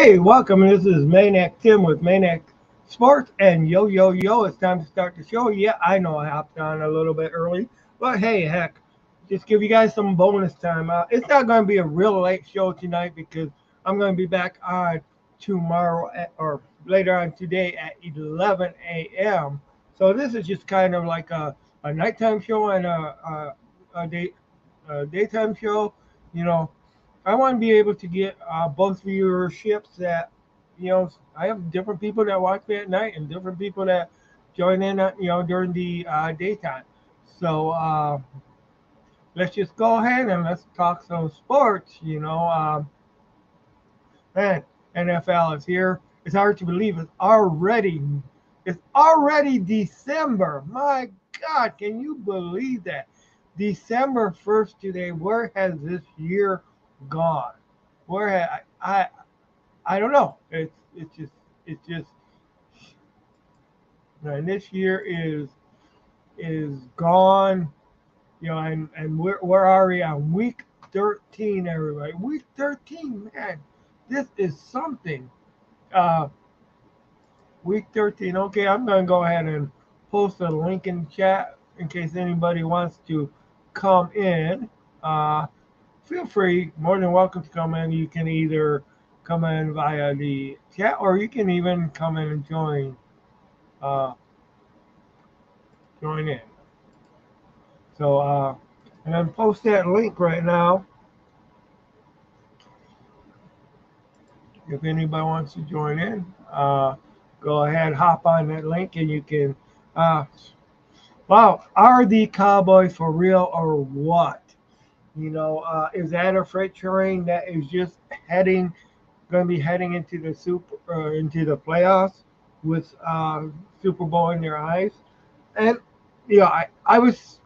Hey, welcome. This is Maniac Tim with Maniac Sports. And yo, it's time to start the show. Yeah, I know I hopped on a little bit early, but hey, heck, just give you guys some bonus time. It's not going to be a real late show tonight because I'm going to be back on tomorrow or later on today at 11 a.m. So this is just kind of like a nighttime show and a daytime show. You know, I want to be able to get both viewerships that, I have different people that watch me at night and different people that join in, during the daytime. So let's just go ahead and let's talk some sports. Man, NFL is here. It's hard to believe it's already December. My God, can you believe that? December 1st today. Where has this year gone? Where I don't know. It's just and this year is gone. And where are we on week 13, everybody? Week 13, man. This is something. Uh Week 13. Okay, I'm gonna go ahead and post a link in chat in case anybody wants to come in. Uh Feel free, more than welcome to come in. You can either come in via the chat or you can even come in and uh, join in. So, and then post that link right now if anybody wants to join in. Go ahead, hop on that link, and you can. Uh, wow, are the Cowboys for real or what? Is that a freight train that is just going to be heading into the into the playoffs with Super Bowl in their eyes? And I was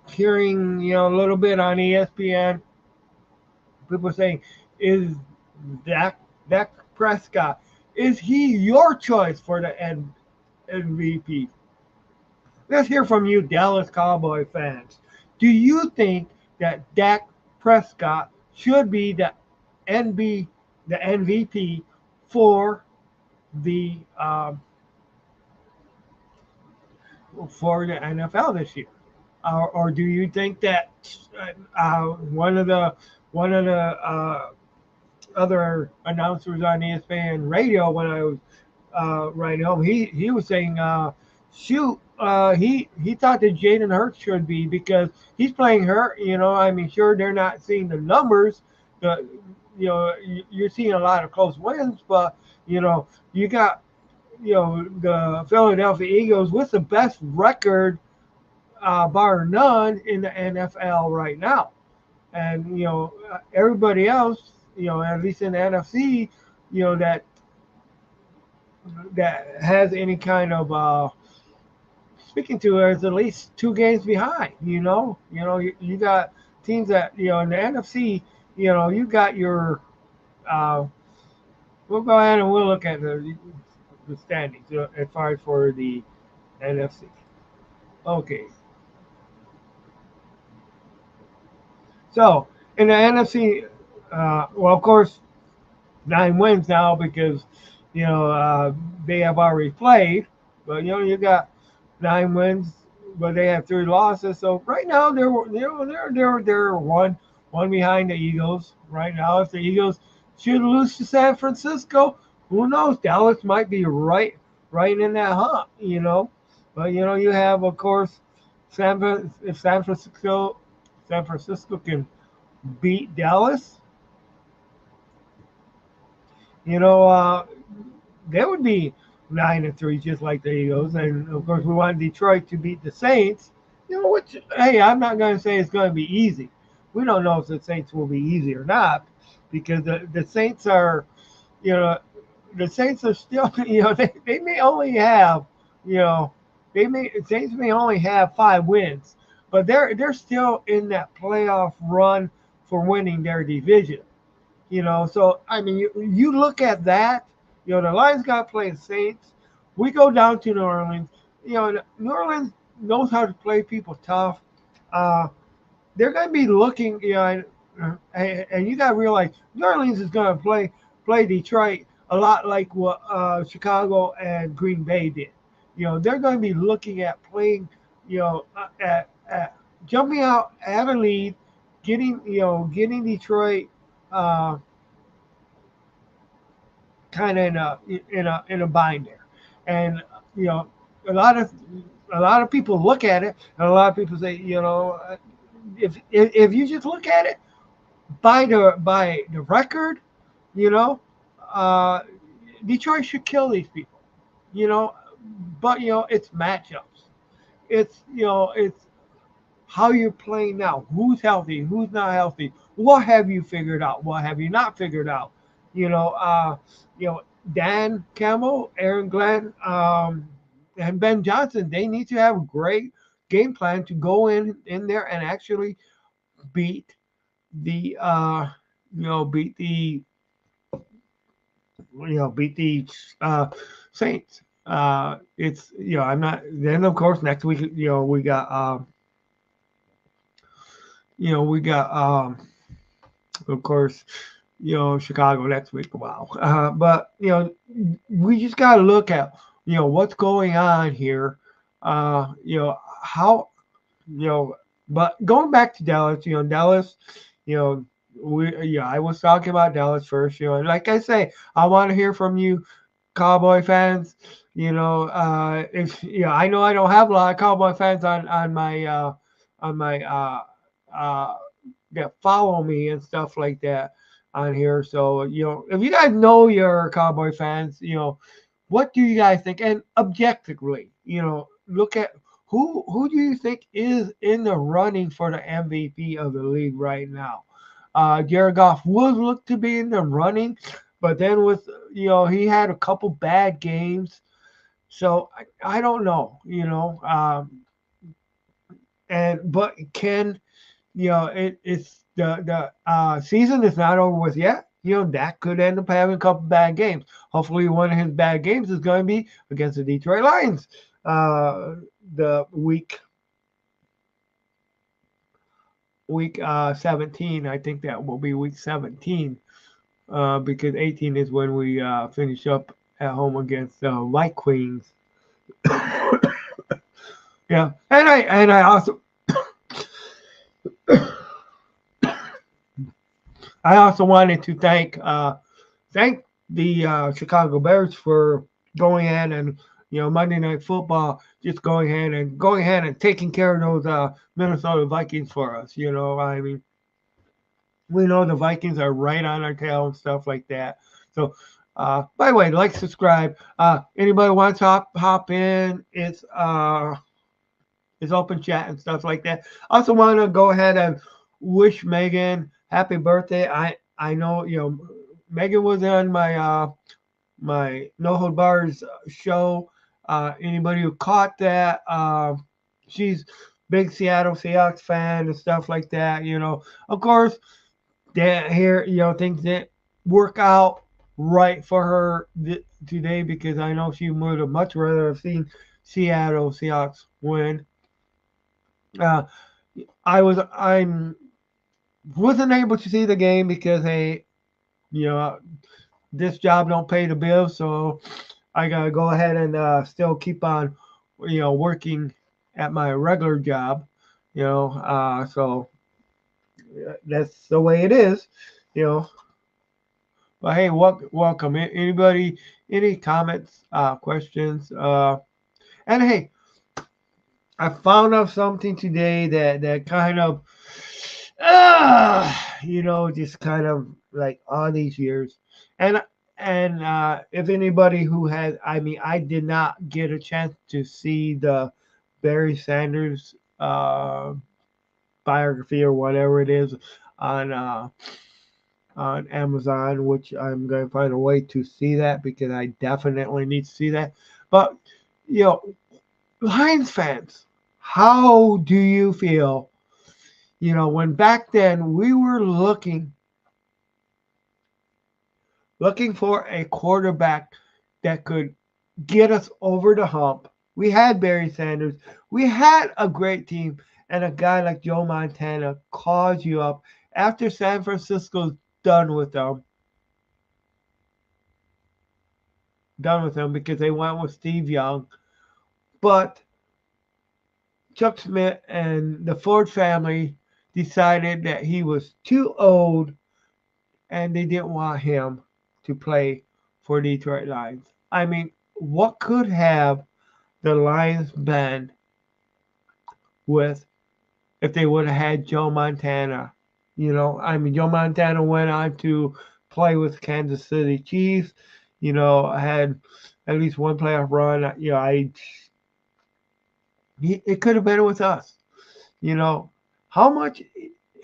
hearing a little bit on ESPN, people saying, is Dak Prescott, is he your choice for the MVP? Let's hear from you, Dallas Cowboy fans. Do you think that Dak Prescott should be the MVP for the NFL this year, or do you think that one of the other announcers on ESPN radio when I was right home, he was saying, shoot, he thought that Jaden Hurts should be because he's playing hurt. I mean, sure they're not seeing the numbers, the you're seeing a lot of close wins, but you got the Philadelphia Eagles with the best record, bar none, in the NFL right now, and everybody else, at least in the NFC, that has any kind of speaking to is at least 2 games behind. You got teams that in the NFC. You got your. Uh, we'll go ahead and we'll look at the standings as far as for the NFC. Okay, so in the NFC, well, of course, 9 wins now because they have already played, but you got 9 wins, but they have 3 losses. So right now they're one behind the Eagles right now. If the Eagles should lose to San Francisco, who knows? Dallas might be right in that hunt. But you have, of course, if San Francisco can beat Dallas, you know, uh, they would be 9-3, just like the Eagles. And of course, we want Detroit to beat the Saints. Which, hey, I'm not going to say it's going to be easy. We don't know if the Saints will be easy or not, because the Saints are, you know, the Saints are still, they may only have, you know, Saints may only have 5 wins, but they're still in that playoff run for winning their division. So I mean, you look at that. The Lions got to play the Saints. We go down to New Orleans. New Orleans knows how to play people tough. Uh, they're going to be looking. And you got to realize New Orleans is going to play Detroit a lot like what Chicago and Green Bay did. They're going to be looking at playing, at jumping out at a lead, getting Detroit uh, kind of in a bind there, and you know, a lot of a lot of people look at it, and a lot of people say, if you just look at it by the record, you know, uh, Detroit should kill these people, you know, but it's matchups. It's how you're playing now. Who's healthy? Who's not healthy? What have you figured out? What have you not figured out? You know, uh, you know, Dan Campbell, Aaron Glenn, and Ben Johnson. They need to have a great game plan to go in there and actually beat the beat the beat the Saints. It's I'm not. Then of course next week we got of course Chicago next week. Wow. But we just got to look at what's going on here. How you know. But going back to Dallas, Dallas, you know, I was talking about Dallas first, and like I say, I want to hear from you, Cowboy fans. If I know I don't have a lot of Cowboy fans on my uh that follow me and stuff like that on here. So if you guys know you're Cowboy fans, what do you guys think? And objectively, look at who do you think is in the running for the MVP of the league right now? Jared Goff would look to be in the running, but then with he had a couple bad games, so I don't know, and but can it's the season is not over with yet. Dak could end up having a couple bad games. Hopefully, one of his bad games is going to be against the Detroit Lions. The week 17. I think that will be week 17 because 18 is when we finish up at home against the White Queens. Yeah, and I also wanted to thank the Chicago Bears for going ahead and Monday Night Football, just going ahead and taking care of those Minnesota Vikings for us. I mean, we know the Vikings are right on our tail and stuff like that. So, by the way, like, subscribe. Anybody wants to hop in? It's open chat and stuff like that. Also, want to go ahead and wish Megan happy birthday. I know Megan was on my No Hold Bars show. Anybody who caught that, she's big Seattle Seahawks fan and stuff like that. Of course, that here things didn't work out right for her today because I know she would have much rather have seen Seattle Seahawks win. Uh, I wasn't able to see the game because hey, you know this job don't pay the bills, so I gotta go ahead and still keep on working at my regular job. So that's the way it is. You know, but hey, welcome. Anybody, any comments, questions? And hey, I found out something today that kind of, just kind of like all these years, and if anybody who has, I mean, I did not get a chance to see the Barry Sanders biography or whatever it is on on Amazon, which I'm going to find a way to see that because I definitely need to see that. But you know, Lions fans, how do you feel? When back then we were looking for a quarterback that could get us over the hump. We had Barry Sanders. We had a great team, and a guy like Joe Montana calls you up after San Francisco's done with them. done with him because they went with Steve Young. But Chuck Smith and the Ford family decided that he was too old and they didn't want him to play for Detroit Lions. I mean, what could have the Lions been with if they would have had Joe Montana? I mean, Joe Montana went on to play with Kansas City Chiefs. Had at least one playoff run. It could have been with us. You know, how much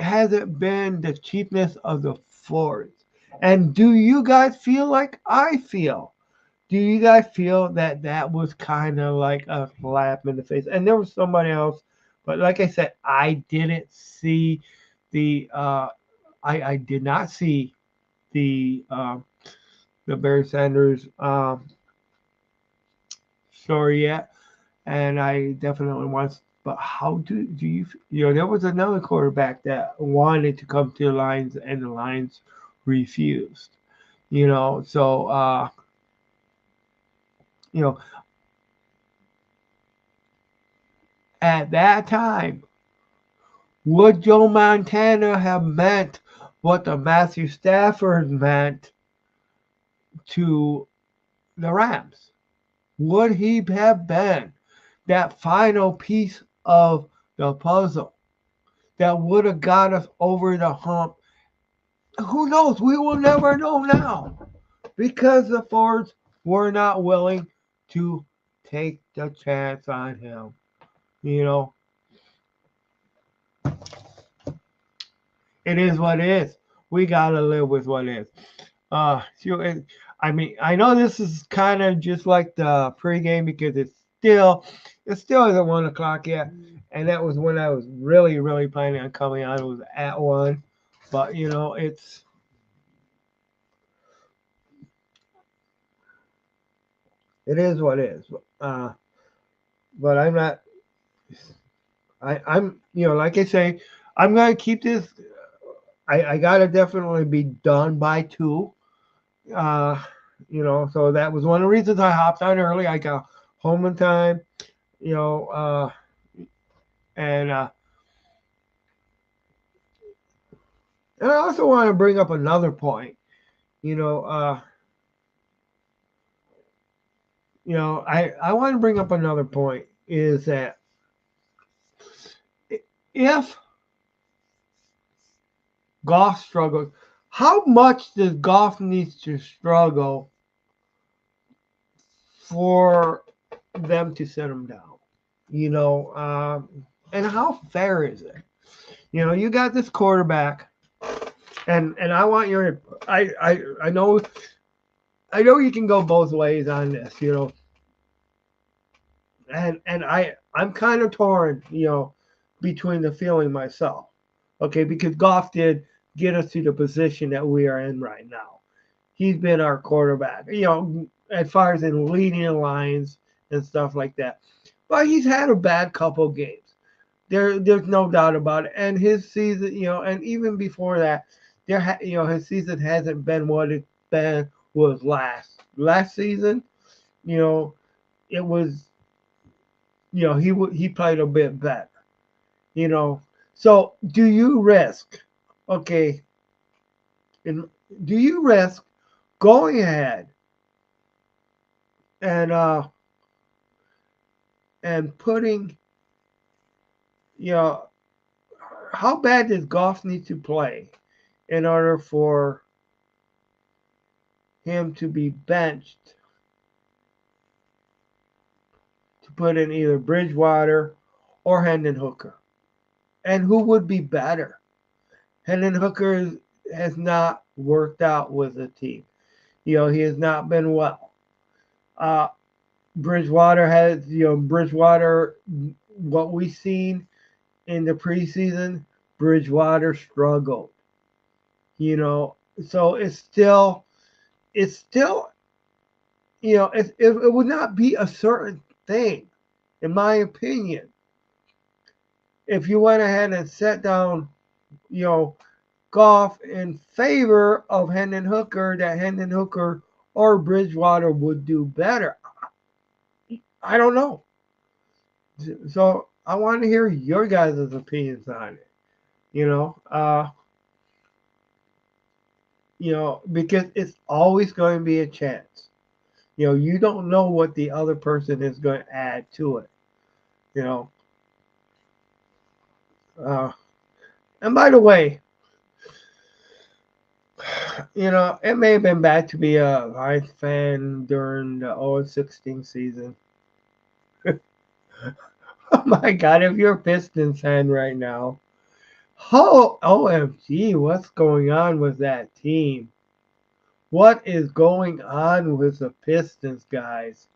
has it been the cheapness of the Fords? And do you guys feel like I feel? Do you guys feel that that was kind of like a slap in the face? And there was somebody else, but like I said, I didn't see the I did not see the Barry Sanders story yet, and I definitely want. But how do you? There was another quarterback that wanted to come to the Lions, and the Lions refused. So you know, at that time, would Joe Montana have meant what the Matthew Stafford meant to the Rams? Would he have been that final piece of the puzzle that would have got us over the hump? Who knows? We will never know now because the Fords were not willing to take the chance on him. You know, it is what it is. We gotta live with what is. I mean, I know this is kind of just like the pregame because it still isn't 1 o'clock yet, and that was when I was really, really planning on coming on. It was at 1, but it is what it is. But I'm not. I'm like I say, I'm gonna keep this. I gotta definitely be done by 2. Uh, so that was one of the reasons I hopped on early. I got home in time, you know, uh, and and I also want to bring up another point. You know, uh, I want to bring up another point is that if Goff struggles, how much does Goff needs to struggle for them to sit him down? And how fair is it? You got this quarterback, and I want your I know you can go both ways on this, and I'm kind of torn, between the feeling myself, okay, because Goff did get us to the position that we are in right now. He's been our quarterback, as far as in leading the Lions and stuff like that. But he's had a bad couple games. There's no doubt about it. And his season, and even before that, his season hasn't been what it been was last season. You know, it was, he played a bit better. So do you risk, okay, and do you risk going ahead and putting, you know, how bad does Goff need to play in order for him to be benched to put in either Bridgewater or Hendon Hooker? And who would be better? Hendon Hooker has not worked out with the team. He has not been well. Bridgewater has, what we've seen in the preseason, Bridgewater struggled. So it's still, it would not be a certain thing, in my opinion, if you went ahead and set down, Goff in favor of Hendon Hooker, that Hendon Hooker or Bridgewater would do better. I don't know. So I want to hear your guys' opinions on it. You know, uh, because it's always going to be a chance. You don't know what the other person is going to add to it. You know, uh, and by the way, it may have been bad to be a Lions fan during the 016 season. Oh my God, if you're a Pistons fan right now, oh, OMG, what's going on with that team? What is going on with the Pistons, guys?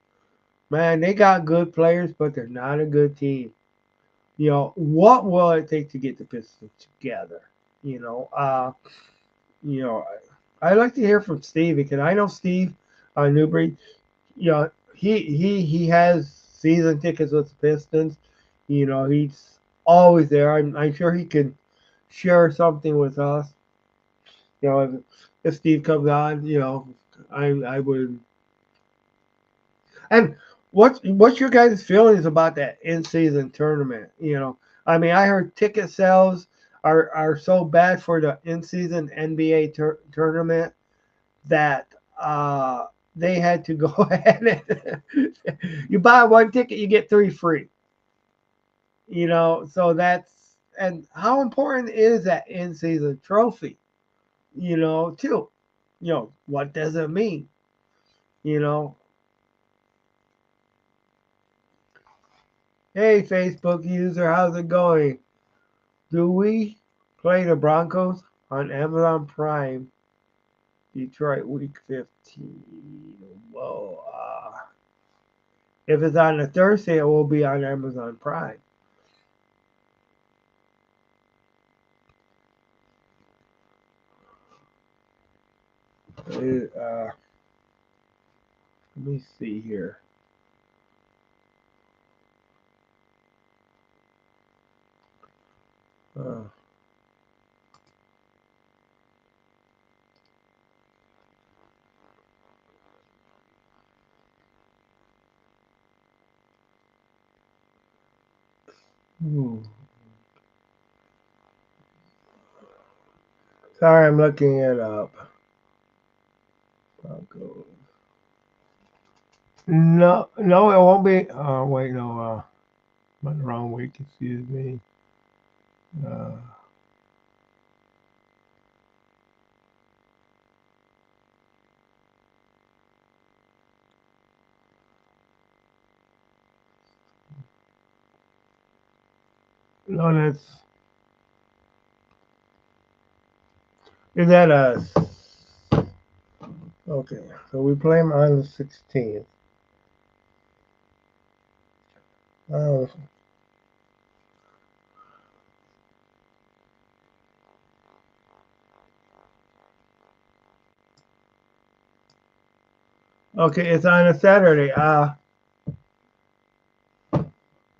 Man, they got good players, but they're not a good team. What will it take to get the Pistons together? You know, uh, you know, I'd like to hear from Steve because I know Steve Newbury. He has season tickets with the Pistons. He's always there. I'm sure he could share something with us. If Steve comes on, I would. And what's your guys' feelings about that in season tournament? I mean, I heard ticket sales are so bad for the in season NBA tournament that they had to go ahead and you buy one ticket, you get three free. So and how important is that in season trophy? Too. What does it mean? You know, hey Facebook user, how's it going? Do we play the Broncos on Amazon Prime? Detroit Week 15. Whoa. If it's on a Thursday, it will be on Amazon Prime. Let me see here. Uh, hmm. Sorry, I'm looking it up. Broncos. No, no, it won't be. Wait, no. I'm on the wrong week. Excuse me. Uh, no, that's is that a okay? So we play them on the 16th. Uh, okay, it's on a Saturday.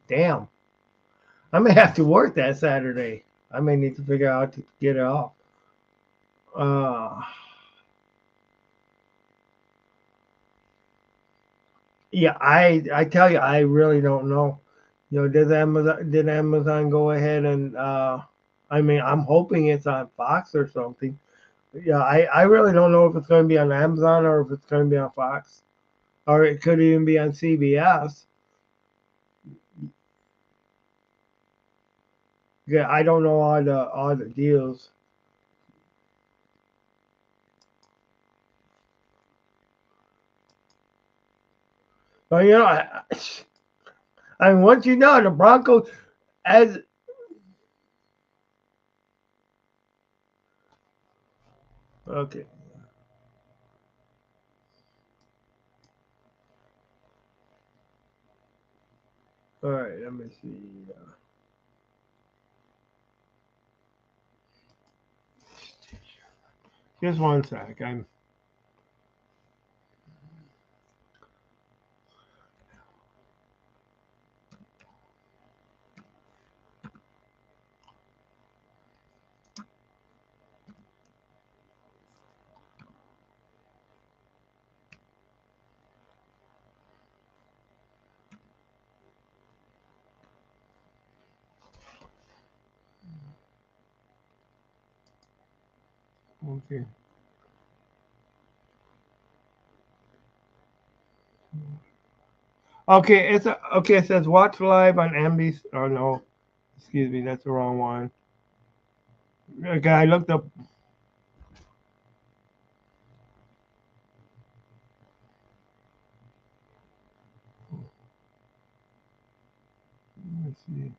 Damn. I may have to work that Saturday. I may need to figure out how to get it off. Uh, yeah, I tell you, I really don't know. Did Amazon go ahead and I mean, I'm hoping it's on Fox or something. Yeah, I really don't know if it's going to be on Amazon or if it's going to be on Fox or it could even be on CBS. Yeah, I don't know all the deals. But I mean, once you know the Broncos as okay. All right, let me see. Just one sec. I'm Okay. Okay, okay. It says watch live on NBC. Oh no, excuse me, that's the wrong one. Okay, I looked up. Let's see.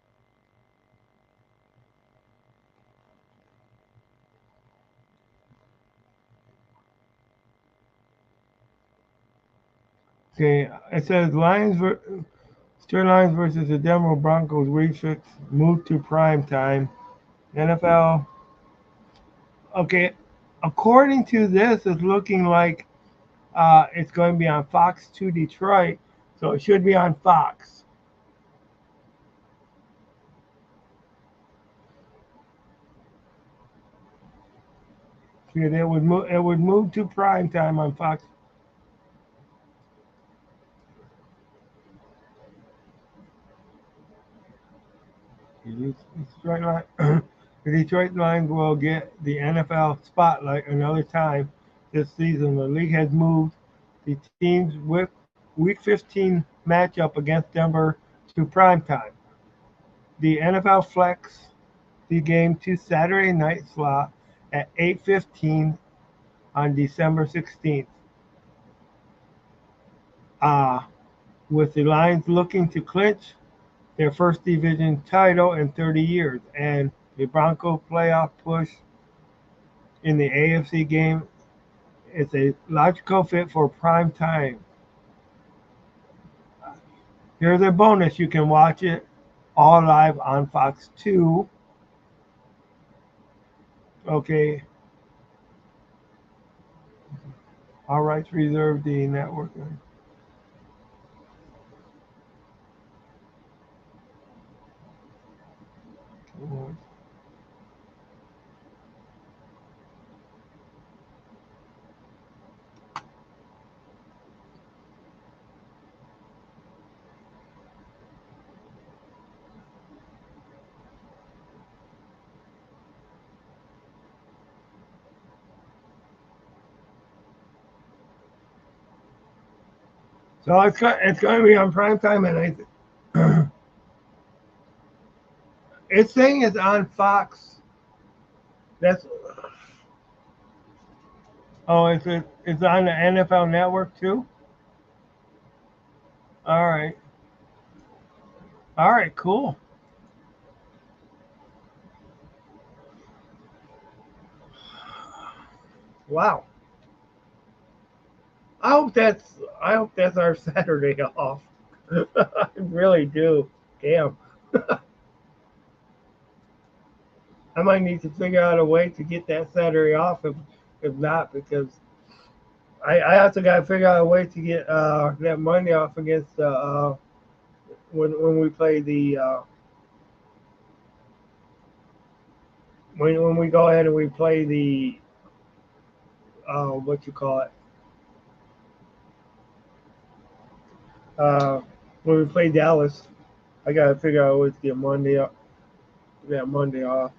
Okay, it says Steelers Lions versus the Denver Broncos. Week 6 moved to prime time. NFL. Okay, according to this, it's looking like it's going to be on Fox 2 Detroit, so it should be on Fox. See, it would move to prime time on Fox. The Detroit Lions, the Detroit Lions will get the NFL spotlight another time this season. The league has moved the team's Week 15 matchup against Denver to prime time. The NFL flexed the game to Saturday night slot at 8:15 on December 16th. Uh, with the Lions looking to clinch their first division title in 30 years, and the Bronco playoff push in the AFC game is a logical fit for prime time. Here's a bonus: you can watch it all live on Fox 2. Okay, all rights reserved. The network. So it's going to be on prime time, and it's saying it's on Fox. That's it's on the NFL Network too. All right, all right, cool. Wow. I hope that's our Saturday off. I really do. Damn. I might need to figure out a way to get that Saturday off if not because I also got to figure out a way to get that Monday off against when we play the when we go ahead and we play the what you call it uh, when we play Dallas. I got to figure out a way to get that Monday off.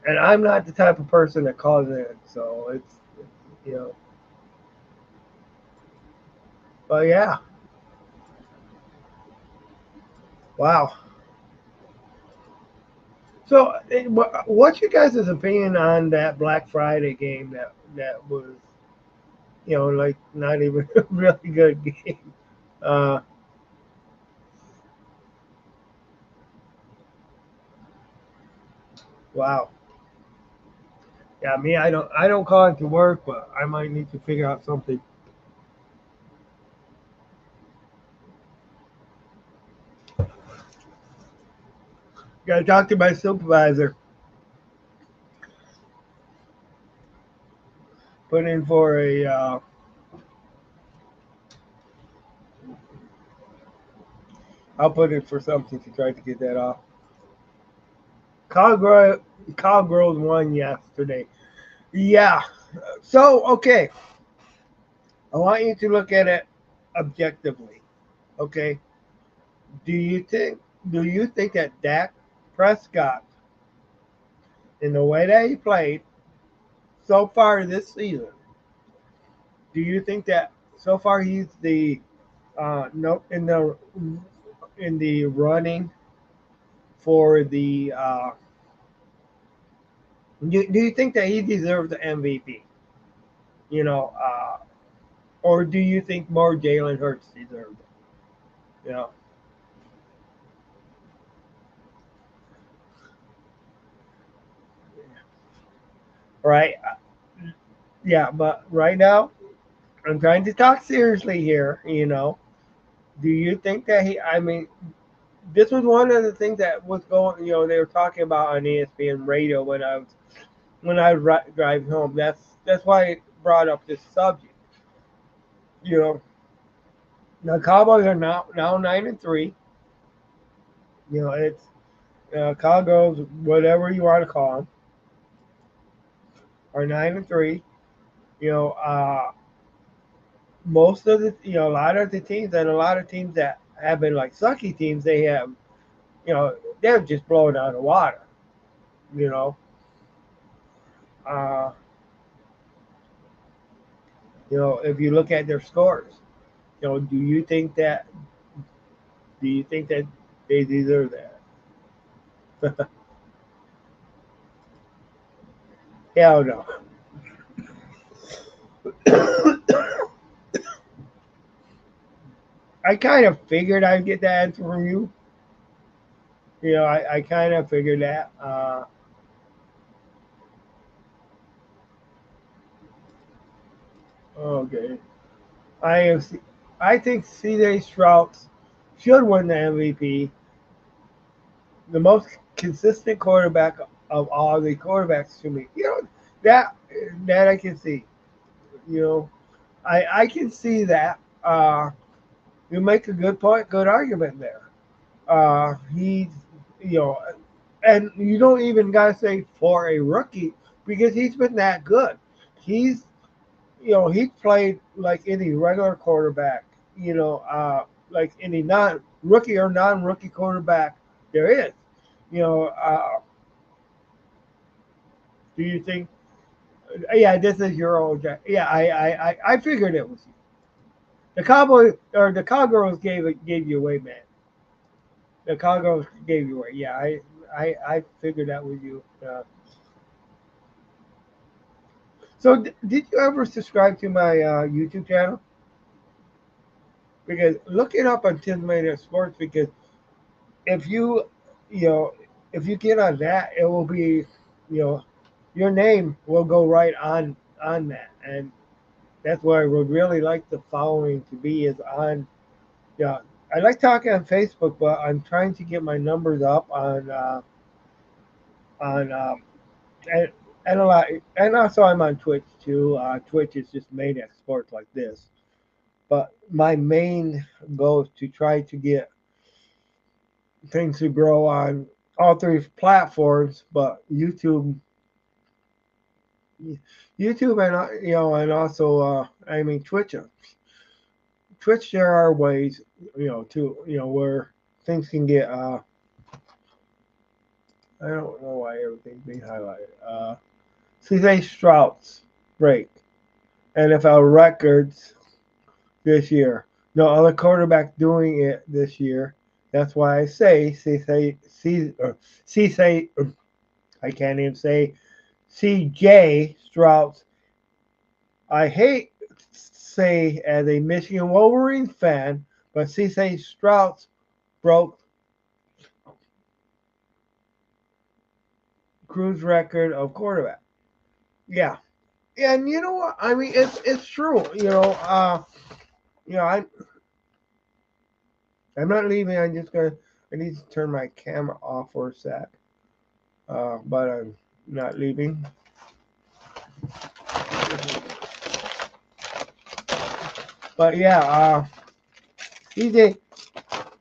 And I'm not the type of person that calls in, so it's you know. But yeah, wow. So, what's your guys' opinion on that Black Friday game that was, like not even a really good game? Uh, wow. Yeah, me, I don't call it to work, but I might need to figure out something. Got to talk to my supervisor. Put in for a. I'll put in for something to try to get that off. Cowgirl, Cowgirls won yesterday. Yeah. So okay, I want you to look at it objectively. Okay. Do you think do you think that Dak Prescott, in the way that he played, so far this season, do you think that so far he's the no in the running for the do you think that he deserves the MVP? You know, or do you think more Jalen Hurts deserves it? You know, right? Yeah, but right now I'm trying to talk seriously here. You know, do you think that he? I mean, this was one of the things that was going. You know, they were talking about on ESPN radio when I was driving home. That's why I brought up this subject. You know, the Cowboys are now 9-3. You know, it's Cowboys, whatever you want to call them, are 9-3. You know, most of the a lot of the teams and a lot of teams that have been like sucky teams, they have they're just blowing out of the water. You know, uh, if you look at their scores, do you think that they deserve that? Hell no. I kind of figured I'd get that answer from you. I kind of figured that. Okay. I I think C.J. Stroud should win the MVP. The most consistent quarterback of all the quarterbacks to me. That that I can see. You know, I can see that. You make a good point, good argument there. He's you know, and you don't even gotta say for a rookie because he's been that good. He's he's played like any regular quarterback. Like any non rookie or non rookie quarterback there is. You know, do you think? Yeah, this is your old guy. Yeah, I figured it was you. The Cowboys or the Cowgirls gave you away, man. The Cowgirls gave you away. Yeah, I figured that was you. So did you ever subscribe to my YouTube channel? Because look it up on Tismania Sports. Because if you know, if you get on that, it will be, you know, your name will go right on that, and that's where I would really like the following to be is on. Yeah, I like talking on Facebook, but I'm trying to get my numbers up on and, and a lot, and also I'm on Twitch too. Twitch is just Maniac Sports like this, but my main goal is to try to get things to grow on all three platforms, but YouTube, and and also I mean Twitch. Twitch, there are ways to where things can get. I don't know why everything's being highlighted. CJ Stroud's break NFL records this year. No other quarterback doing it this year. That's why I say CJ. I can't even say CJ Stroud's. I hate say as a Michigan Wolverines fan, but CJ Stroud broke Crew's record of quarterback. Yeah, and you know what? I mean, it's true. I'm not leaving. I need to turn my camera off for a sec. But I'm not leaving. But yeah, CJ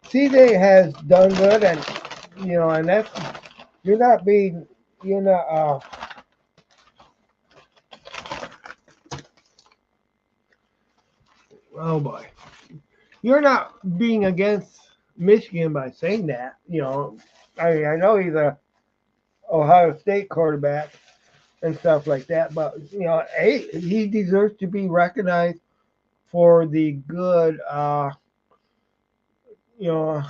CJ has done good, and and that's you're not being you're not oh boy, you're not being against Michigan by saying that. I know he's a Ohio State quarterback, and stuff like that. But hey, he deserves to be recognized for the good. You know,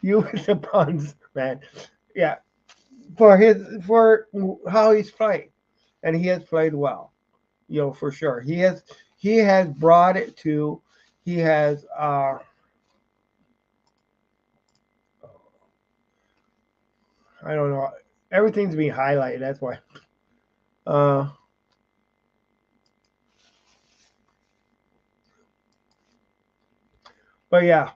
you with the puns, man. Yeah, for how he's played, and he has played well. For sure. He has brought it to. He has. I don't know. Everything's being highlighted. That's why. Uh, but yeah,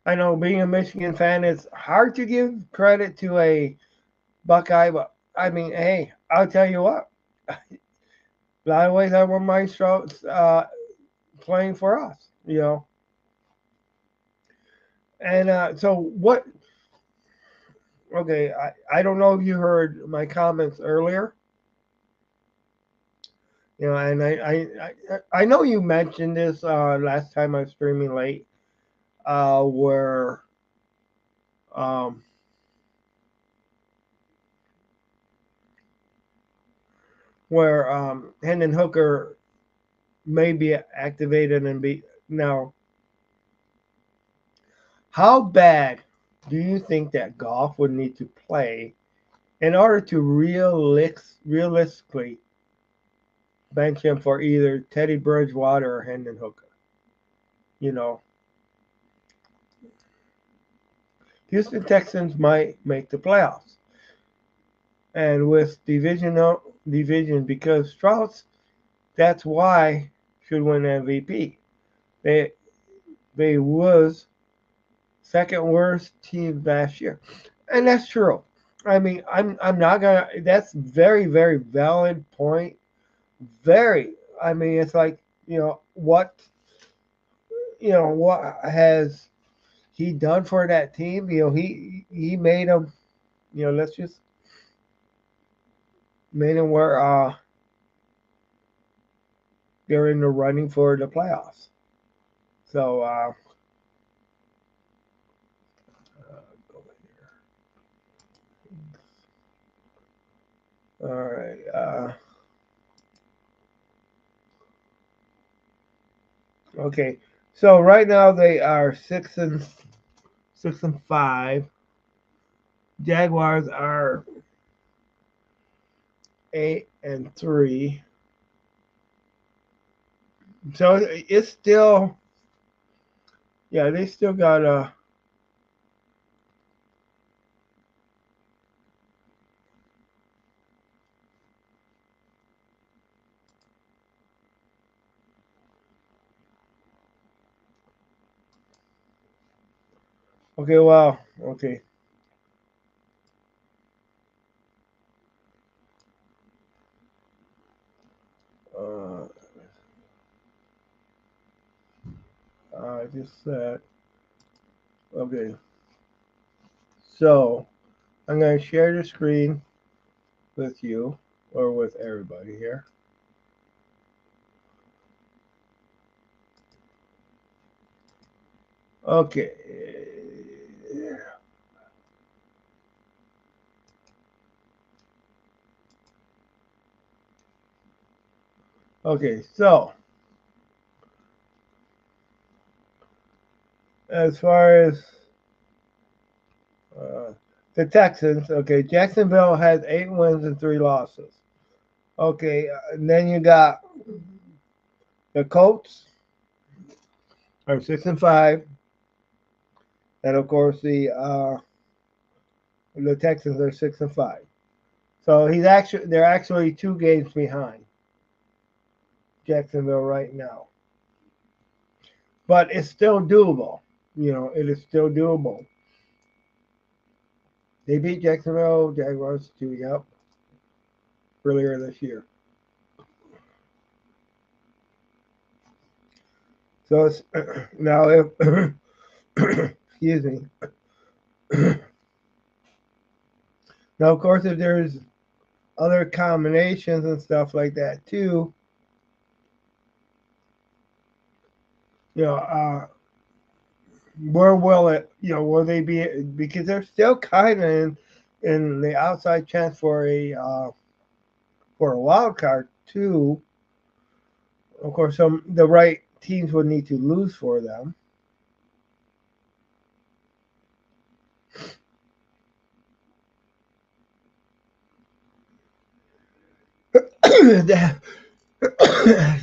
I know being a Michigan fan, it's hard to give credit to a Buckeye, but I mean, hey, I'll tell you what. A lot of ways, I were Maestro playing for us. And so what? Okay, I don't know if you heard my comments earlier. And I know you mentioned this last time I was streaming late, where um, Hendon Hooker may be activated and be now. How bad do you think that Goff would need to play in order to realistically bench him for either Teddy Bridgewater or Hendon Hooker? You know, Houston Texans might make the playoffs, and with division because Strauss, that's why should win MVP. They they was second worst team last year, and that's true. I mean, I'm not gonna. That's very valid point. Very. I mean, it's like what has he done for that team? He made them. Let's just made them where they're in the running for the playoffs. So over here. All right. Okay. So right now they are 6-5. Jaguars are 8-3. So it's still, yeah, they still got a. Okay, well, okay. Uh, I just said, okay. So I'm going to share the screen with you or with everybody here. Okay. Okay, so as far as uh, the Texans, okay, Jacksonville has 8 wins and 3 losses. Okay, and then you got the Colts are 6-5, and of course the Texans are 6-5. So they're actually 2 games behind Jacksonville right now, but it's still doable. It is still doable. They beat Jacksonville Jaguars 2, earlier this year. So it's now if excuse me. Now of course if there's other combinations and stuff like that too, you know, uh, where will it? Will they be? Because they're still kind of in the outside chance for a wild card too. Of course, the right teams would need to lose for them.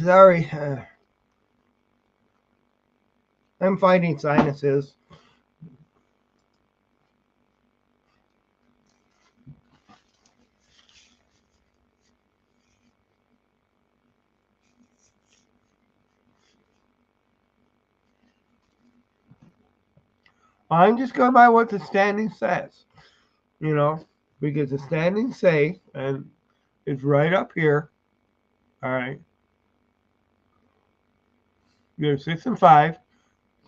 Sorry, I'm fighting sinuses. I'm just going by what the standing says, you know, because the standings say, and it's right up here. All right, you're 6-5.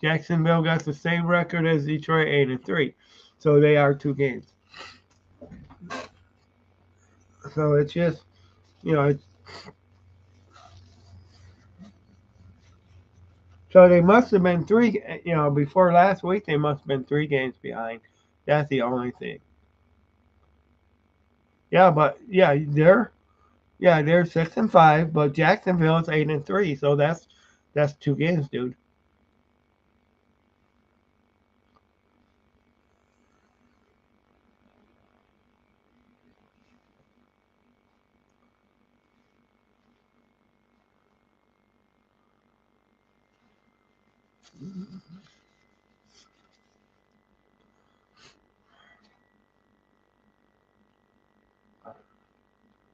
Jacksonville got the same record as Detroit, 8-3. So they are 2 games. So it's just, you know, so they must have been three. Before last week, they must have been 3 games behind. That's the only thing. Yeah, but they're 6-5, but Jacksonville is 8-3. So that's 2 games, dude.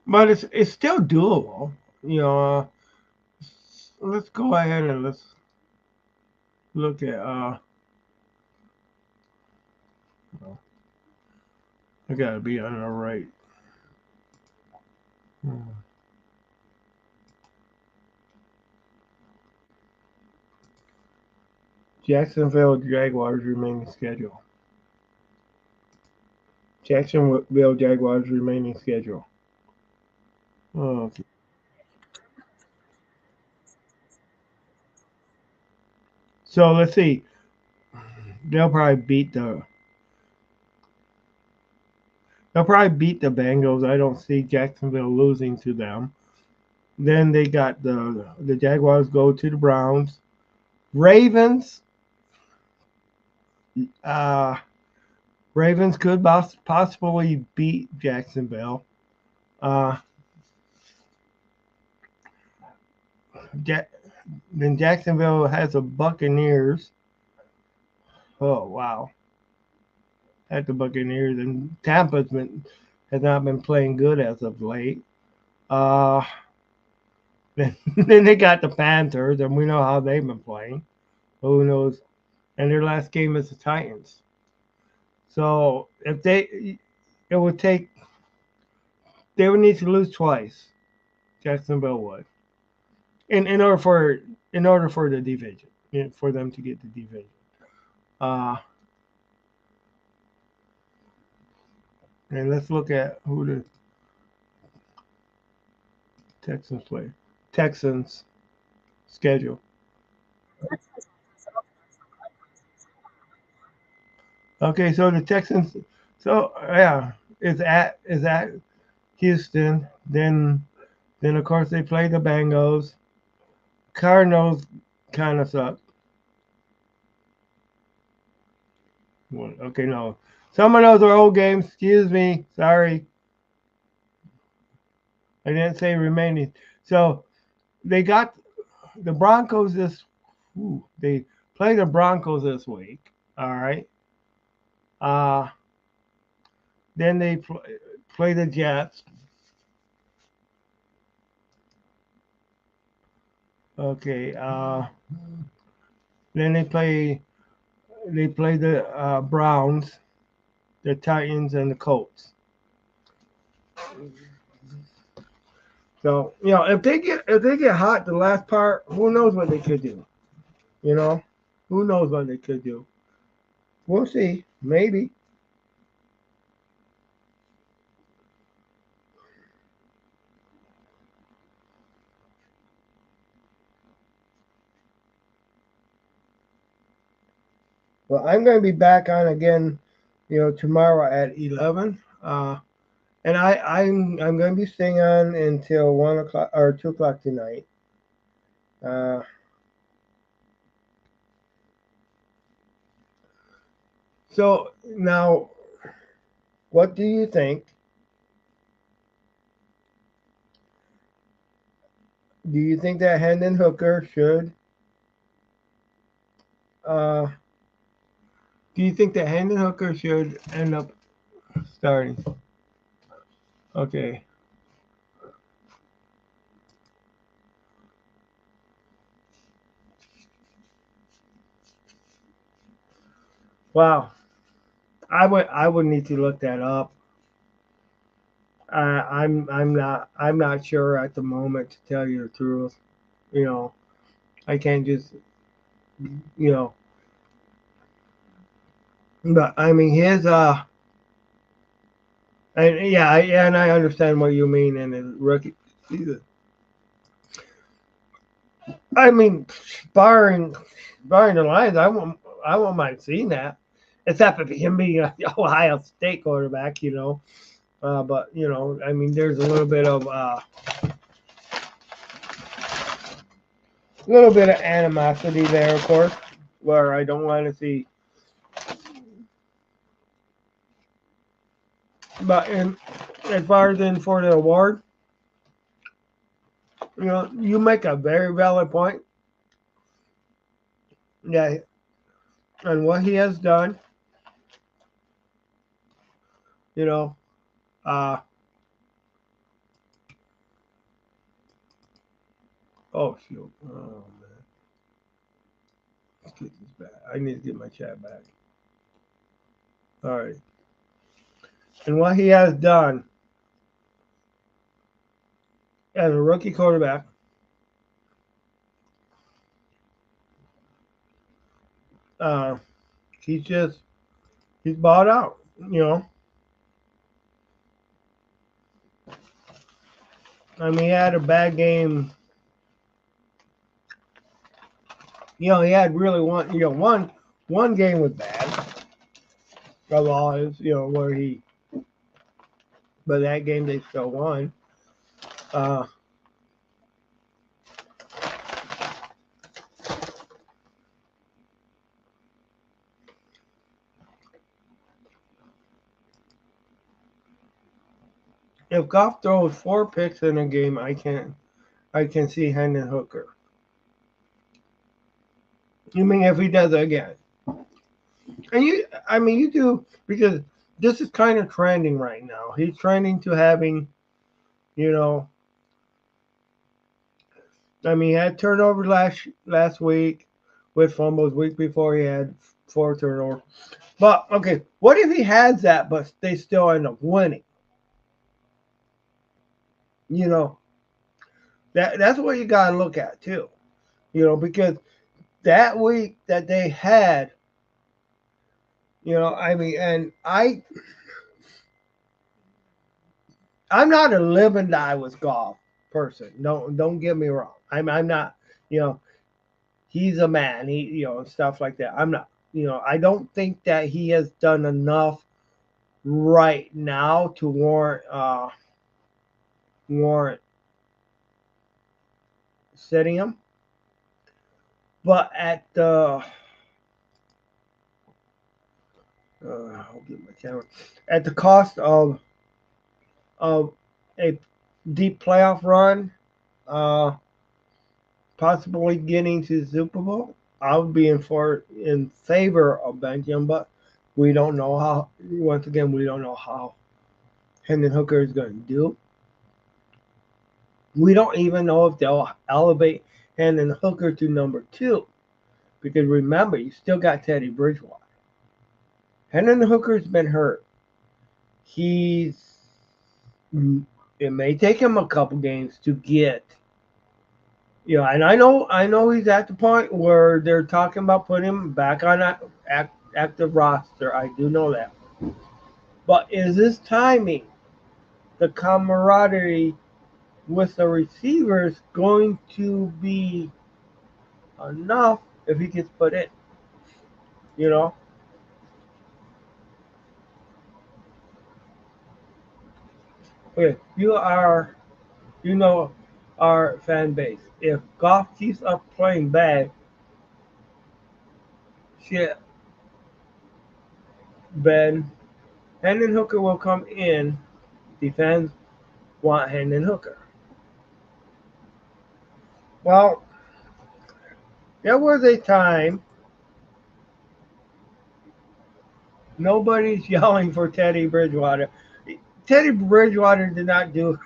But it's still doable. You know, let's go ahead and let's look at. I gotta be on the right. Hmm. Jacksonville Jaguars remaining schedule. Jacksonville Jaguars remaining schedule. Oh, okay. So let's see. They'll probably beat the they'll probably beat the Bengals. I don't see Jacksonville losing to them. Then they got the Jaguars go to the Browns. Ravens. Uh, Ravens could possibly beat Jacksonville. Uh, ja- then Jacksonville has the Buccaneers. Oh wow, at the Buccaneers, and has not been playing good as of late. Uh, then they got the Panthers, and we know how they've been playing. Who knows? And their last game is the Titans. So it would take, they would need to lose twice. Jacksonville would, in order for the division, for them to get the division. Uh, and let's look at who the Texans play. Texans schedule. Okay, so the Texans. So yeah, is at Houston. Then of course they play the Bengals. Cardinals kind of suck. Okay, no. Some of those are old games. Excuse me. Sorry, I didn't say remaining. So they got the Broncos this. Ooh, they play the Broncos this week. All right. Uh, then they play the Jets. Okay. Then they play the Browns, the Titans, and the Colts. So if they get hot the last part, who knows what they could do? You know, who knows what they could do? We'll see. Maybe. But I'm going to be back on again, tomorrow at 11. And I'm going to be staying on until 1 o'clock or 2 o'clock tonight. Uh, so now, what do you think? Do you think that Hendon Hooker should? Uh, do you think that Hendon Hooker should end up starting? Okay. Wow. I would need to look that up. I'm not sure at the moment, to tell you the truth. You know, I can't just you know. But I mean his and yeah, and I understand what you mean in the rookie season. I mean, barring barring the Lions, I won't mind seeing that, except if him being a Ohio State quarterback, you know. But I mean, there's a little bit of animosity there, of course, where I don't want to see. But as far as in for the award, you make a very valid point. Yeah, and what he has done, you know, uh, oh shoot, oh man, let's get this back. I need to get my chat back. All right, and what he has done as a rookie quarterback, uh, he's just he's bought out. I mean, he had a bad game. He had really one game was bad. Of all his, where he, but that game they still won. Uh, if Goff throws 4 picks in a game, I can see Hendon Hooker. You mean if he does it again? And I mean, you do because this is kind of trending right now. He's trending to having, you know, I mean, he had turnovers last week with fumbles. Week before he had 4 turnovers. But okay, what if he has that, but they still end up winning? You know, that's what you gotta look at too. Because that week that they had, I mean, and I'm not a live and die with golf person. Don't get me wrong. I'm not. You know, he's a man. He and stuff like that. I'm not. I don't think that he has done enough right now to warrant setting him. But at the I'll get my camera at the cost of a deep playoff run, uh, possibly getting to the Super Bowl, I would be in favor of benching, but we don't know how. Once again, we don't know how Hendon Hooker is going to do. We don't even know if they'll elevate Hendon Hooker to number 2, because remember, you still got Teddy Bridgewater. Hendon Hooker's been hurt. He's It may take him a couple games to get. And I know he's at the point where they're talking about putting him back on active roster. I do know that. But is this timing, the camaraderie with the receivers, going to be enough if he gets put in? You know, Okay, you know, our fan base. If Goff keeps up playing bad, shit, Ben Hendon Hooker will come in. Defense want Hendon Hooker. Well, there was a time nobody's yelling for Teddy Bridgewater. Teddy Bridgewater did not do.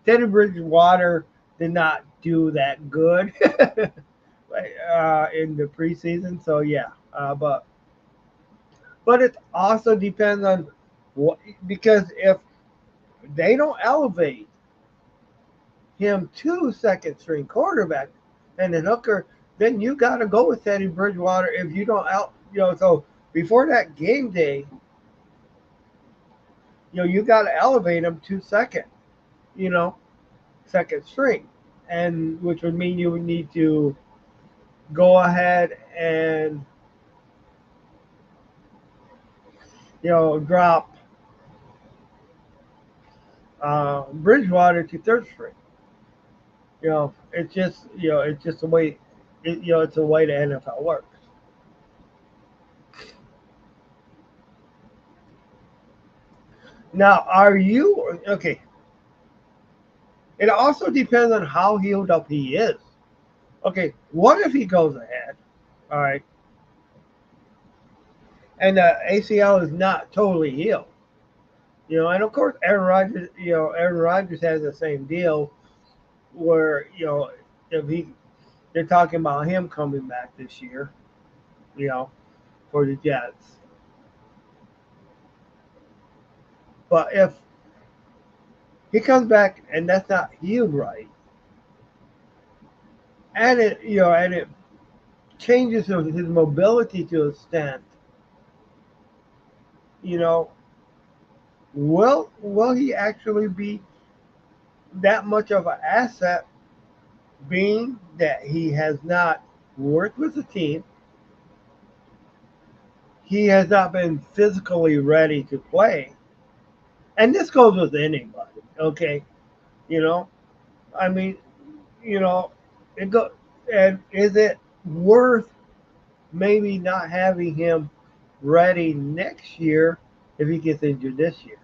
Teddy Bridgewater did not do that good in the preseason. So yeah, but it also depends on what, because if they don't elevate him to second string quarterback and then Hooker, then you got to go with Teddy Bridgewater. If you don't so before that game day, you got to elevate him to second, you know, second string, and which would mean you would need to go ahead and drop Bridgewater to third string. It's just the way it's the way the NFL works. Now, are you okay? It also depends on how healed up he is. Okay, what if he goes ahead? All right, and the ACL is not totally healed. And of course, Aaron Rodgers has the same deal where if they're talking about him coming back this year, you know, for the Jets. But if he comes back and that's not healed right, and it changes his mobility to a extent, you know, will he actually be that much of an asset, being that he has not worked with the team, he has not been physically ready to play, and this goes with anybody, okay? You know, I mean, you know, it go and is it worth maybe not having him ready next year if he gets injured this year?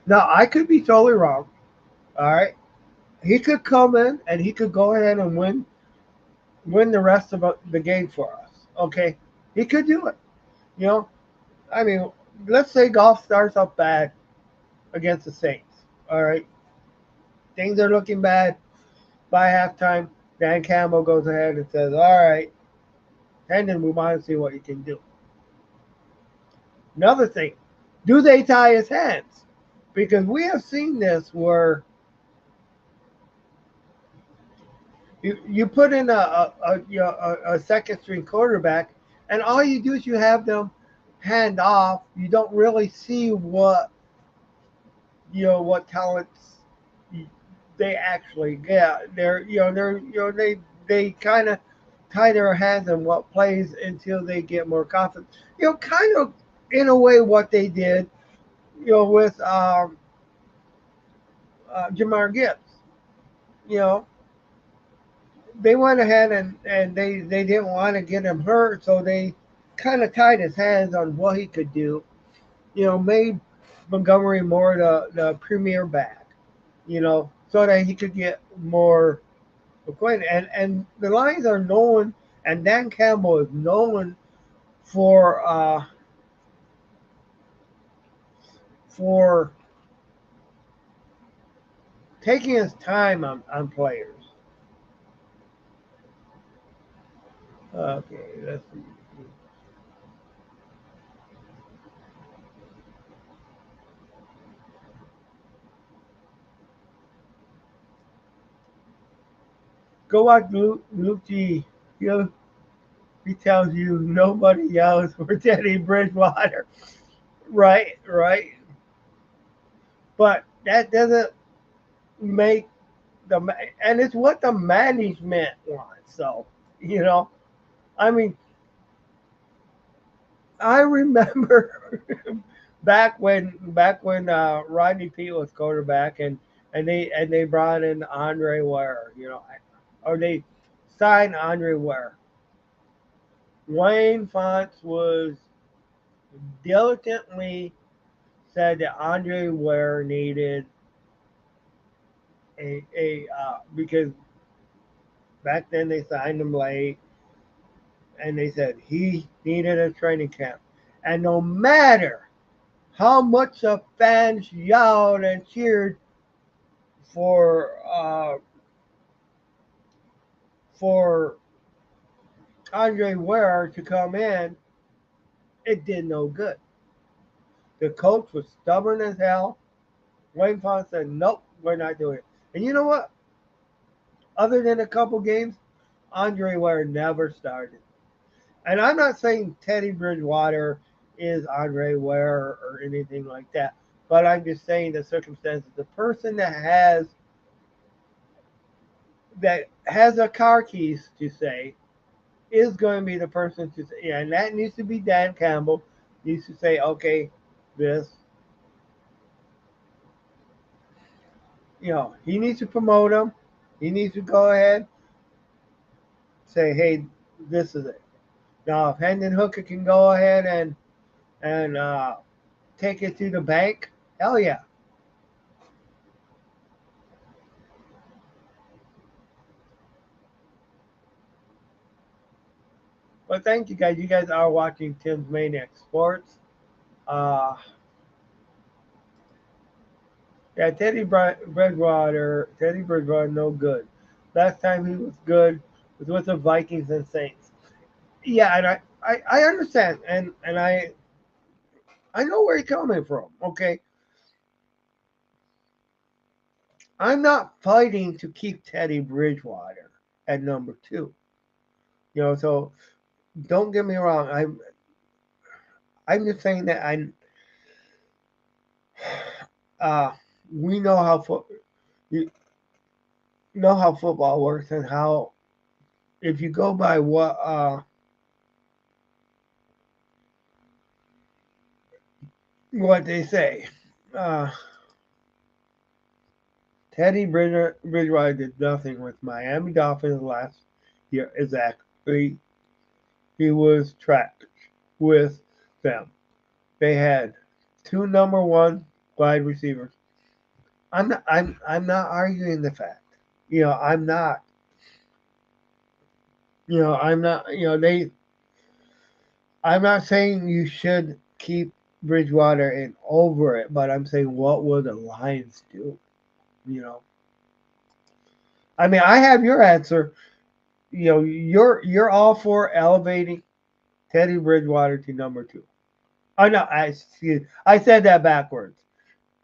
Now, I could be totally wrong. All right, he could come in and he could go ahead and win the rest of the game for us. Okay, he could do it. You know, I mean, let's say Golf starts up bad against the Saints. All right, things are looking bad by halftime. Dan Campbell goes ahead and says, "All right, Hendon, we want to see what you can do." Another thing, do they tie his hands? Because we have seen this where you put in a second string quarterback, and all you do is you have them hand off. You don't really see what talents they actually get. They kind of tie their hands on what plays until they get more confident. Kind of in a way what they did, with Jamar Gibbs. You know, they went ahead and they didn't want to get him hurt, so they kind of tied his hands on what he could do. Made Montgomery more the premier back, so that he could get more acquainted. And the Lions are known, and Dan Campbell is known for for taking his time on players. Okay, let's see. Go watch Luke G. He'll, he tells you nobody yells for Teddy Bridgewater. Right, right. But that doesn't make and it's what the management wants. So, you know, I mean, I remember back when Rodney Peete was quarterback, and they brought in Andre Ware, or they signed Andre Ware. Wayne Fonts was diligently said that Andre Ware needed a because back then they signed him late, and they said he needed a training camp, and no matter how much the fans yelled and cheered for for Andre Ware to come in, it did no good. The coach was stubborn as hell. Wayne Fonte said, "Nope, we're not doing it." And you know what? Other than a couple games, Andre Ware never started. And I'm not saying Teddy Bridgewater is Andre Ware or anything like that, but I'm just saying the circumstances. The person that has a car keys to say is going to be the person to say, yeah, and that needs to be Dan Campbell. Needs to say, okay, this, he needs to promote him. He needs to go ahead, say, hey, this is it. Now, if Hendon Hooker can go ahead and take it to the bank, hell yeah. But thank you guys. You guys are watching Tim's Maniac Sports. Uh, yeah, Teddy Bridgewater, no good. Last time he was good was with the Vikings and Saints. Yeah, and I understand, and I know where he's coming from. Okay, I'm not fighting to keep Teddy Bridgewater at number two. So don't get me wrong. I'm just saying that uh, we you know how football works, and how if you go by what they say, uh, Bridgewater did nothing with Miami Dolphins last year. Exactly, he was trapped with them. They had two number one wide receivers. I'm not arguing the fact. I'm not. I'm not. I'm not saying you should keep Bridgewater in over it, but I'm saying what will the Lions do? You know. I mean, I have your answer. You're all for elevating Teddy Bridgewater to number two. Oh no, I said that backwards.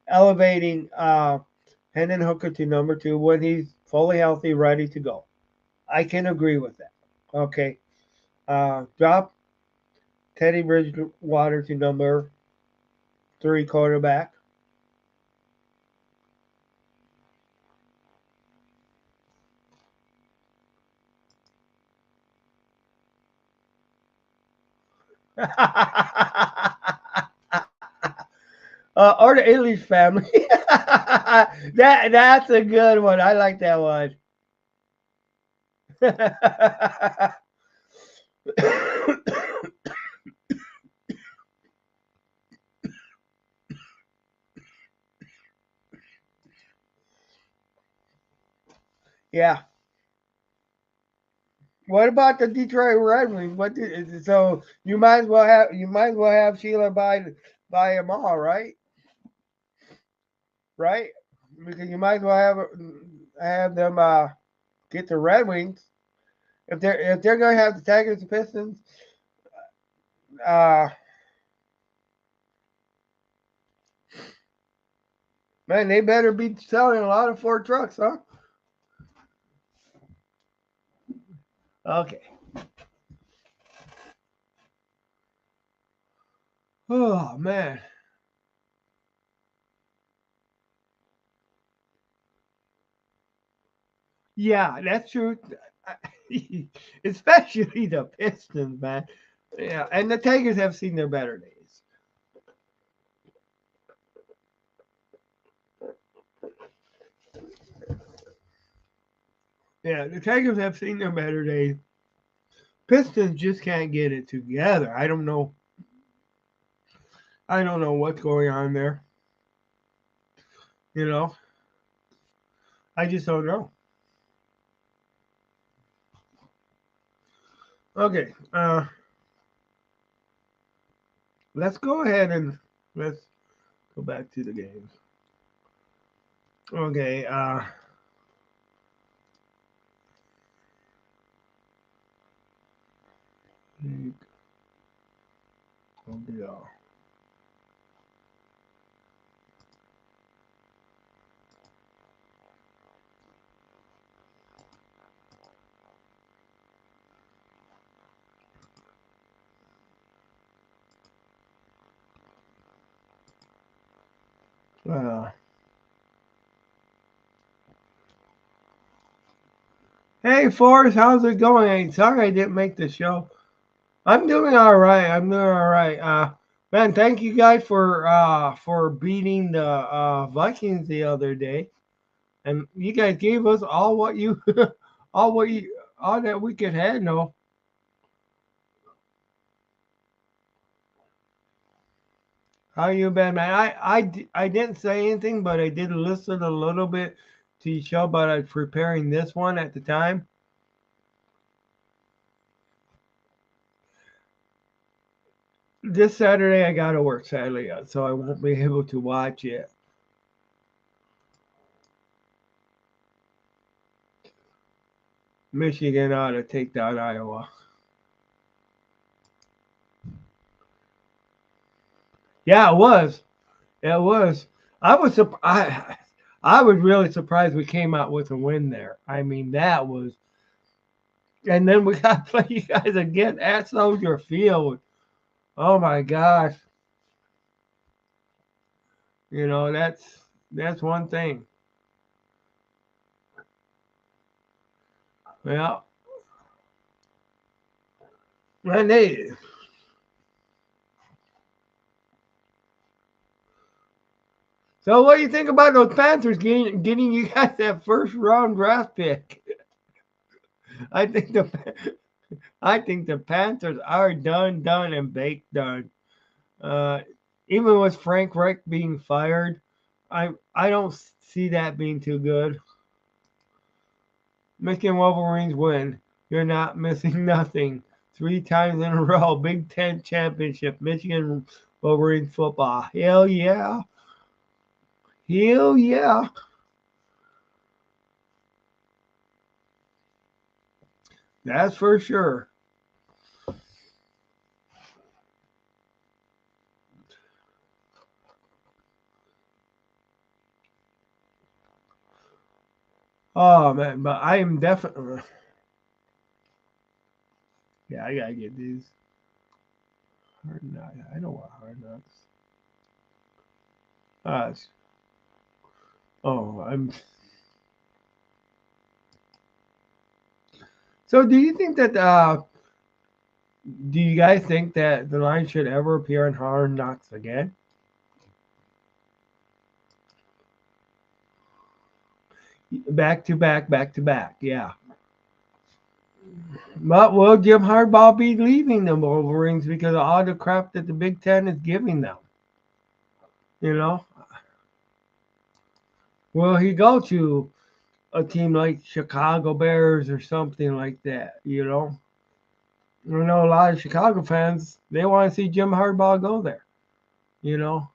Elevating Hendon Hooker to number two when he's fully healthy, ready to go. I can agree with that. Okay. Drop Teddy Bridgewater to number three quarterback. Or the English family. That's a good one. I like that one. Yeah. What about the Detroit Red Wings? So you might as well have Sheila buy them all, right? Right? Because you might as well have them get the Red Wings if they're going to have the Tigers and Pistons. Uh, man, they better be selling a lot of Ford trucks, huh? Okay. Oh man. Yeah, that's true. Especially the Pistons, man. Yeah, and the Tigers have seen their better days. Yeah, the Tigers have seen their better days. Pistons just can't get it together. I don't know. I don't know what's going on there. You know, I just don't know. Okay, let's go ahead and let's go back to the games. Okay, yeah. Uh, hey, Forrest, how's it going? Hey, sorry I didn't make the show. I'm doing all right. I'm doing all right. Man, thank you guys for beating the Vikings the other day, and you guys gave us all what you, all what you, all that we could handle. How you been, man? I didn't say anything, but I did listen a little bit to your show, but I was preparing this one at the time. This Saturday I gotta work sadly, so I won't be able to watch it. Michigan ought to take down Iowa. Yeah, it was. It was. I was really surprised we came out with a win there. I mean, that was. And then we got to play you guys again at Soldier Field. Oh my gosh. You know, that's one thing. Yeah. And they, so what do you think about those Panthers getting you guys that first round draft pick? I think the I think the Panthers are done and baked done. Uh, Even with Frank Reich being fired, I don't see that being too good. Michigan Wolverines win. You're not missing nothing. 3 times in a row, Big Ten championship, Michigan Wolverines football. Hell yeah. Hell yeah. That's for sure. Oh man, but I am definitely. Yeah, I gotta get these. Hard knocks. I don't want hard knocks. Uh, oh, I'm. So, do you think that? Do you guys think that the line should ever appear in Hard Knocks again? Back to back, back to back. Yeah. But will Jim Harbaugh be leaving the Wolverines because of all the crap that the Big Ten is giving them? You know, will he go to a team like Chicago Bears or something like that? You know, I know a lot of Chicago fans they want to see Jim Harbaugh go there. You know,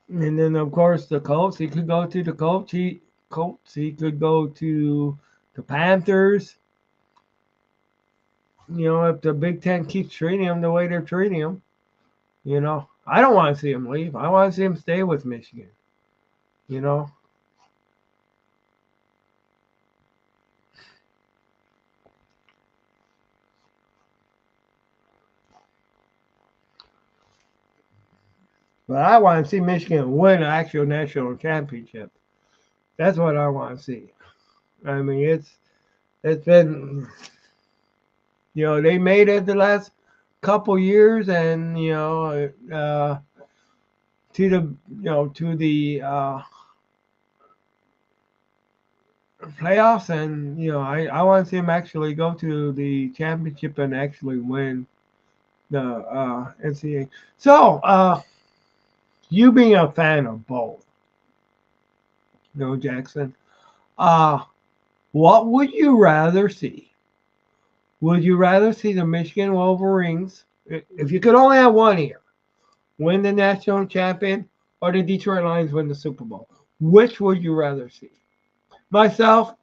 and then of course the Colts. He could go to the Colts. He could go to the Panthers. You know, if the Big Ten keeps treating him the way they're treating him, you know, I don't want to see him leave. I want to see him stay with Michigan. You know, but I want to see Michigan win an actual national championship. That's what I want to see. I mean, it's been they made it the last couple years, and to the playoffs, and I want to see them actually go to the championship and actually win the NCAA. So, you being a fan of both, Jackson, uh, what would you rather see? Would you rather see the Michigan Wolverines, if you could only have one here, win the national champion, or the Detroit Lions win the Super Bowl? Which would you rather see? Myself,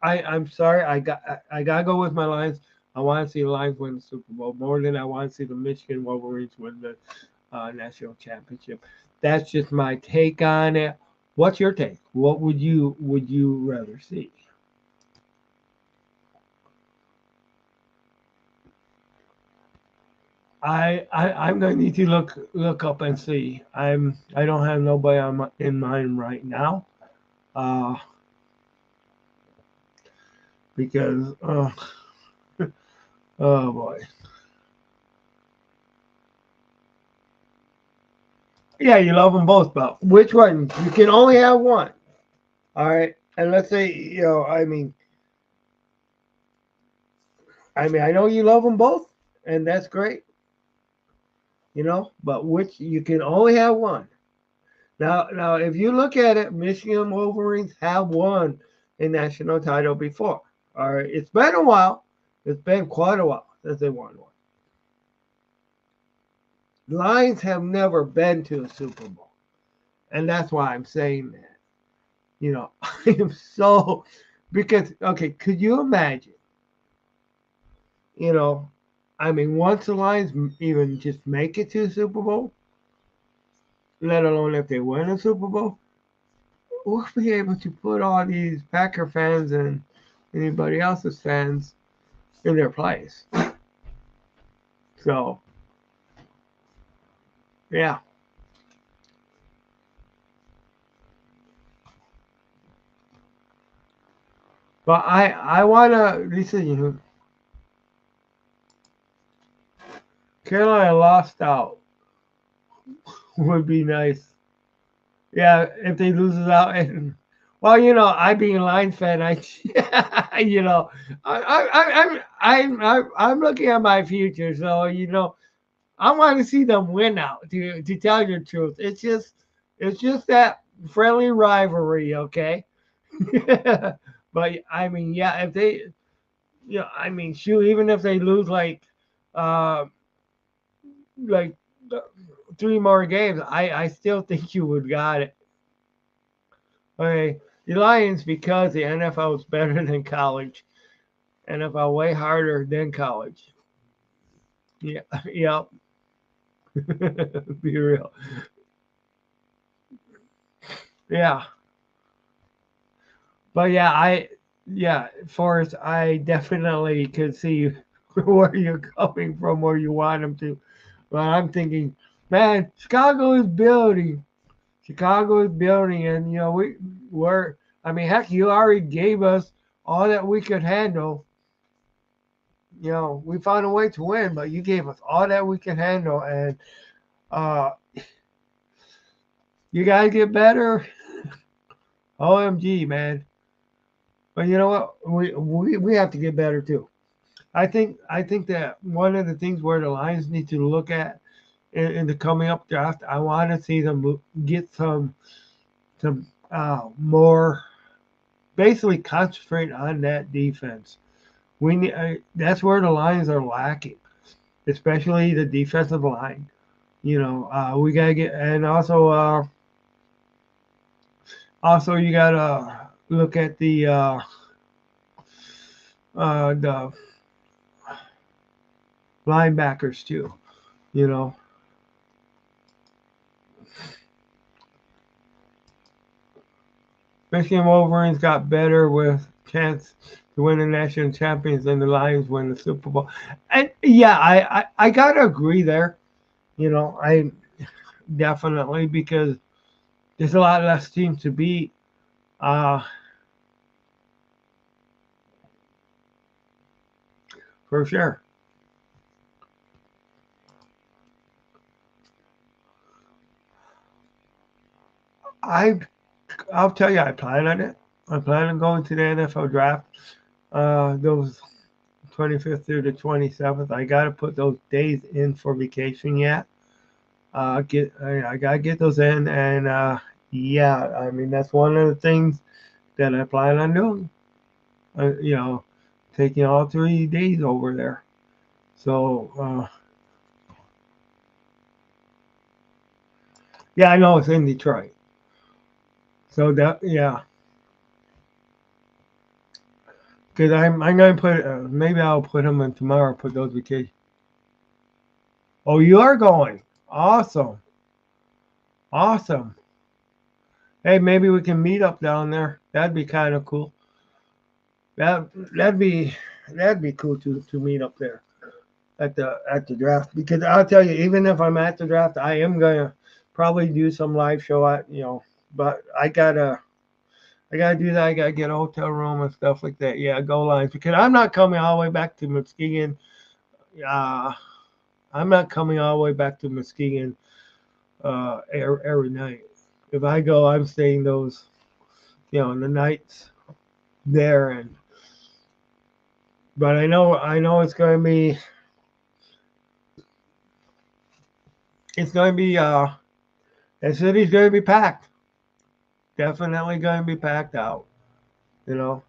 I'm sorry, I gotta go with my Lions. I want to see the Lions win the Super Bowl more than I want to see the Michigan Wolverines win the national championship. That's just my take on it. What's your take? What would you rather see? I'm gonna need to look up and see. I don't have nobody in mind right now. Uh, because oh boy, yeah, you love them both, but which one? You can only have one. All right, and let's say I know you love them both, and that's great, but which you can only have one. Now, if you look at it, Michigan Wolverines have won a national title before. All right, it's been a while. It's been quite a while since they won one. Lions have never been to a Super Bowl, and that's why I'm saying that. I am so because okay, could you imagine? You know, once the Lions even just make it to the Super Bowl, let alone if they win a Super Bowl, we'll be able to put all these Packer fans and anybody else's fans in their place. So yeah, but I wanna listen. Carolina lost out would be nice. Yeah, if they loses out, and well, I being a Lions fan, you know, I'm looking at my future, so I want to see them win out. To tell you the truth, it's just that friendly rivalry, okay? But yeah, if they, shoot, even if they lose uh, like uh, three more games, I still think you would got it. Okay, the Lions because the NFL is better than college. NFL way harder than college. Yeah, yep. Be real. Yeah, but yeah, Forrest, I definitely could see where you're coming from, where you want them to. But I'm thinking, man, Chicago is building. Chicago is building, and we're. Heck, you already gave us all that we could handle. We found a way to win, but you gave us all that we can handle, and uh, you gotta get better. OMG, man. But you know what? We have to get better too. I think that one of the things where the Lions need to look at in the coming up draft, I want to see them get some more, basically concentrate on that defense. That's where the Lions are lacking, especially the defensive line. We gotta get, and also you gotta look at the linebackers too. You know, Michigan Wolverines got better with chance to win the national champions than the Lions win the Super Bowl. And yeah, I gotta agree there. I definitely because there's a lot less teams to beat. Uh, for sure. I I'll tell you, I plan on it. I plan on going to the NFL draft. Those 25th through the 27th. I got to put those days in for vacation yet. I gotta get those in, and yeah, I mean that's one of the things that I plan on doing. You know, taking all 3 days over there. So yeah, I know it's in Detroit. So that yeah, because I'm gonna put maybe I'll put them in tomorrow. Put those vacation. Oh, you are going. Awesome, awesome. Hey, maybe we can meet up down there. That'd be kind of cool. That that'd be that'd be cool to meet up there at the draft because I'll tell you, even if I'm at the draft, I am gonna probably do some live show at but I gotta do that. I gotta get a hotel room and stuff like that. Yeah, goal lines because I'm not coming all the way back to Muskegon. Uh, I'm not coming all the way back to Muskegon every night. If I go, I'm staying those the nights there and. But I know it's going to be the city's going to be packed. Definitely going to be packed out. You know.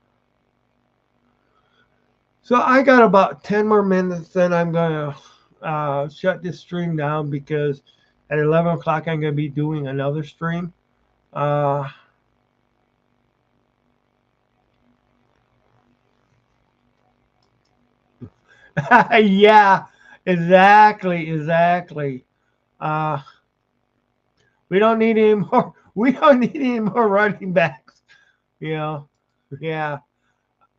So I got about 10 more minutes, then I'm going to shut this stream down because at 11 o'clock I'm going to be doing another stream. Uh, yeah, exactly. Uh, we don't need any more. We don't need any more running backs. You know. Yeah.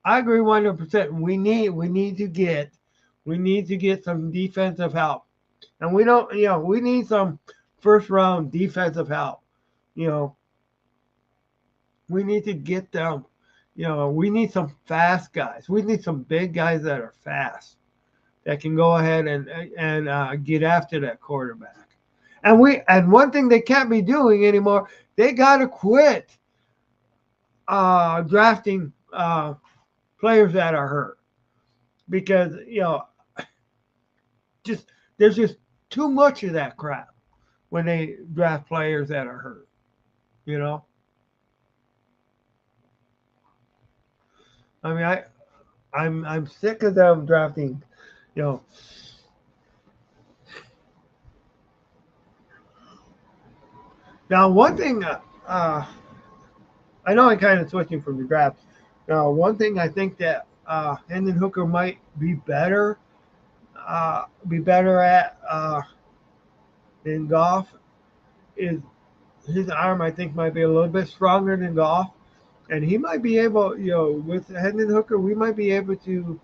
I agree 100%. We need to get some defensive help, and we don't. We need some first round defensive help. You know, we need to get them. We need some fast guys. We need some big guys that are fast that can go ahead and get after that quarterback. And one thing they can't be doing anymore. They got to quit drafting players that are hurt because just there's just too much of that crap when they draft players that are hurt. You know, I mean, I'm sick of them drafting. You know, now one thing I know I'm kind of switching from the draft. Now one thing I think that Hendon Hooker might be better at than Goff is his arm. I think might be a little bit stronger than Goff, and he might be able. With Hendon Hooker, we might be able to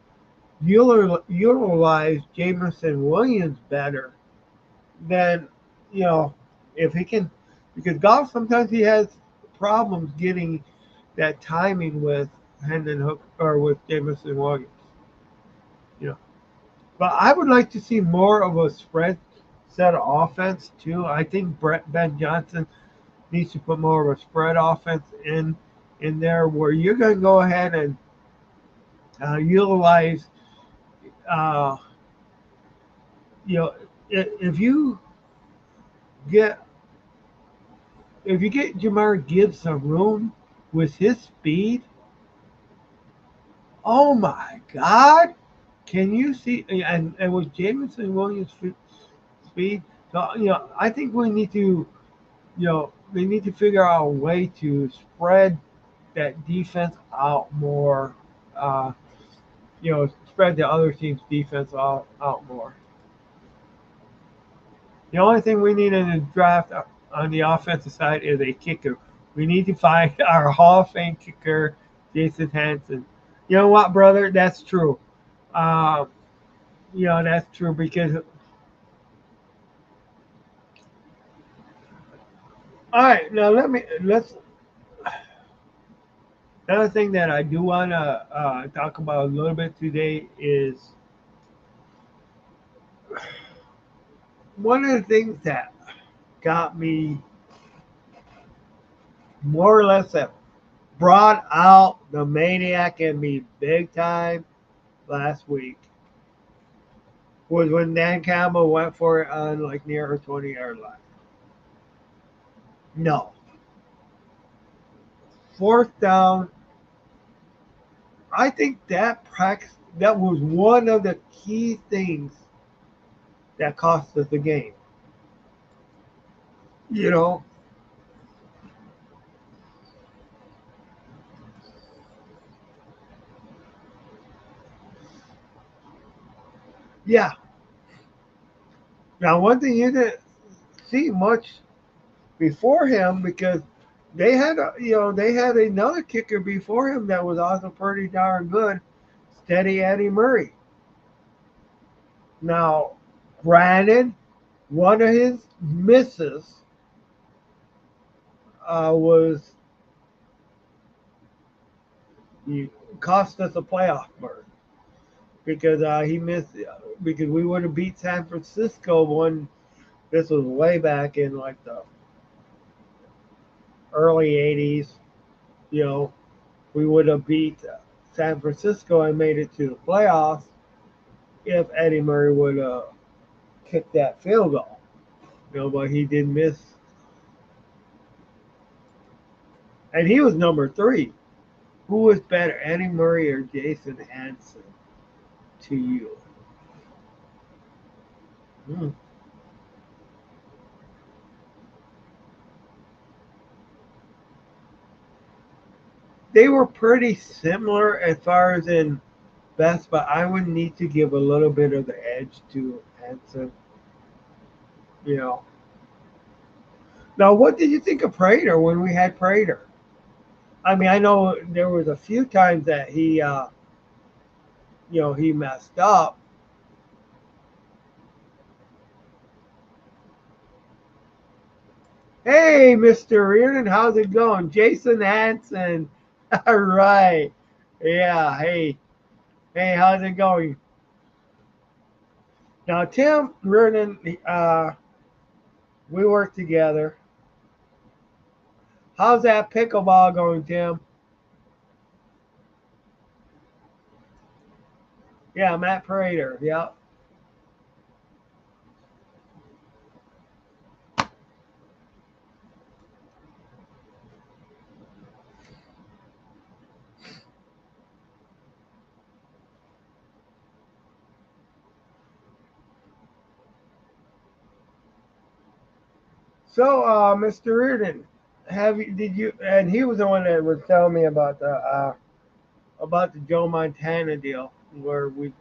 utilize Jameson Williams better than you know if he can because golf sometimes he has problems getting that timing with Hendon Hook or with Jameson Williams. You know, but I would like to see more of a spread set of offense too. I think Ben Johnson needs to put more of a spread offense in there where you're going to go ahead and utilize uh, you know if you get Jamar Gibbs some room with his speed, oh my God! Can you see? And with Jameson Williams' speed, so I think we need to, they need to figure out a way to spread that defense out more. Uh, spread the other team's defense out more. The only thing we need in the draft on the offensive side is a kicker. We need to find our Hall of Fame kicker, Jason Hanson. You know what, brother? That's true. Uh, that's true because. All right, now let's. Another thing that I do want to talk about a little bit today is one of the things that got me more or less brought out the Maniac in me big time last week was when Dan Campbell went for it on like near her 20-yard line. No. Fourth down, I think that was one of the key things that cost us the game. You know, yeah. Now, one thing you didn't see much before him because they had another kicker before him that was also pretty darn good, Steady Eddie Murray. Now, granted, one of his misses was he cost us a playoff berth because he missed because we would have beat San Francisco one. This was way back in like the early '80s. You know, we would have beat San Francisco and made it to the playoffs if Eddie Murray would have kicked that field goal. You know, but he did miss, and he was number three. Who was better, Eddie Murray or Jason Hanson to you? Hmm. They were pretty similar as far as in best, but I would need to give a little bit of the edge to Hanson. You know. Now, what did you think of Prater when we had Prater? I mean, I know there was a few times that he messed up. Hey, Mr. Reardon, how's it going? Jason Hanson. All right. Yeah. Hey. Hey, how's it going? Now, Tim Reardon, we work together. How's that pickleball going, Tim? Yeah, Matt Prater. Yep. So, Mr. Reardon, did you? And he was the one that was telling me about the Joe Montana deal, where we.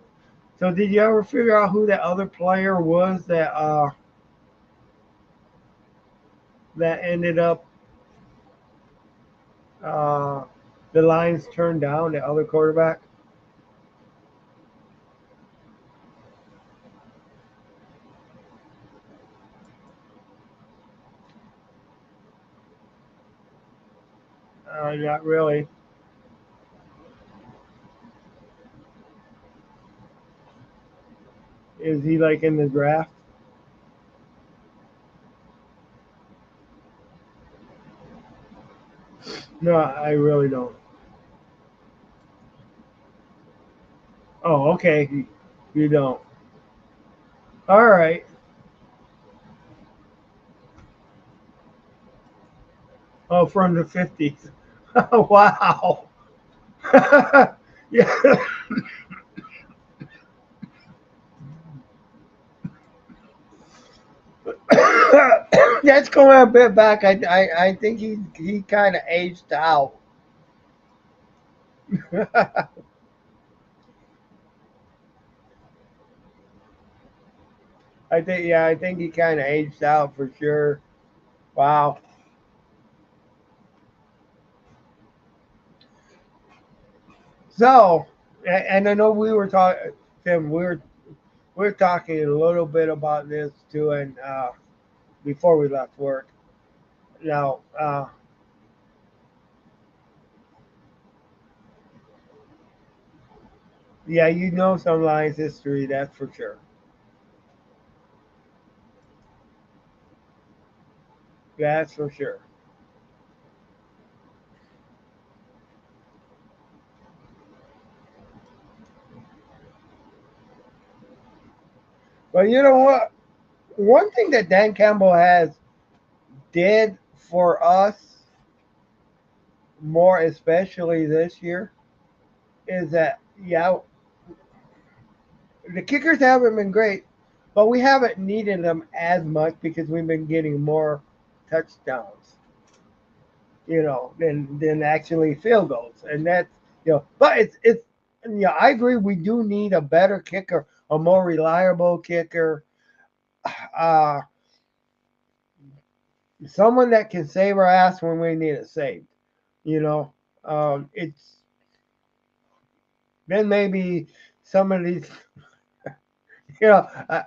So, did you ever figure out who that other player was that ended up uh, the Lions turned down the other quarterback? Not really. Is he like in the draft? No, I really don't. Oh, okay. You don't. All right. Oh, from the 50s. Wow. Yeah. That's going a bit back. I think he kind of aged out. I think he kind of aged out for sure. Wow. So, and I know we were talking, Tim. We were talking a little bit about this too, and before we left work. Now, yeah, you know some Lions history, that's for sure. That's for sure. But you know what? One thing that Dan Campbell has did for us more, especially this year, is that yeah, the kickers haven't been great, but we haven't needed them as much because we've been getting more touchdowns, than actually field goals, and that's But it's I agree. We do need a better kicker, a more reliable kicker, uh, someone that can save our ass when we need it saved. You know, it's then maybe some of these.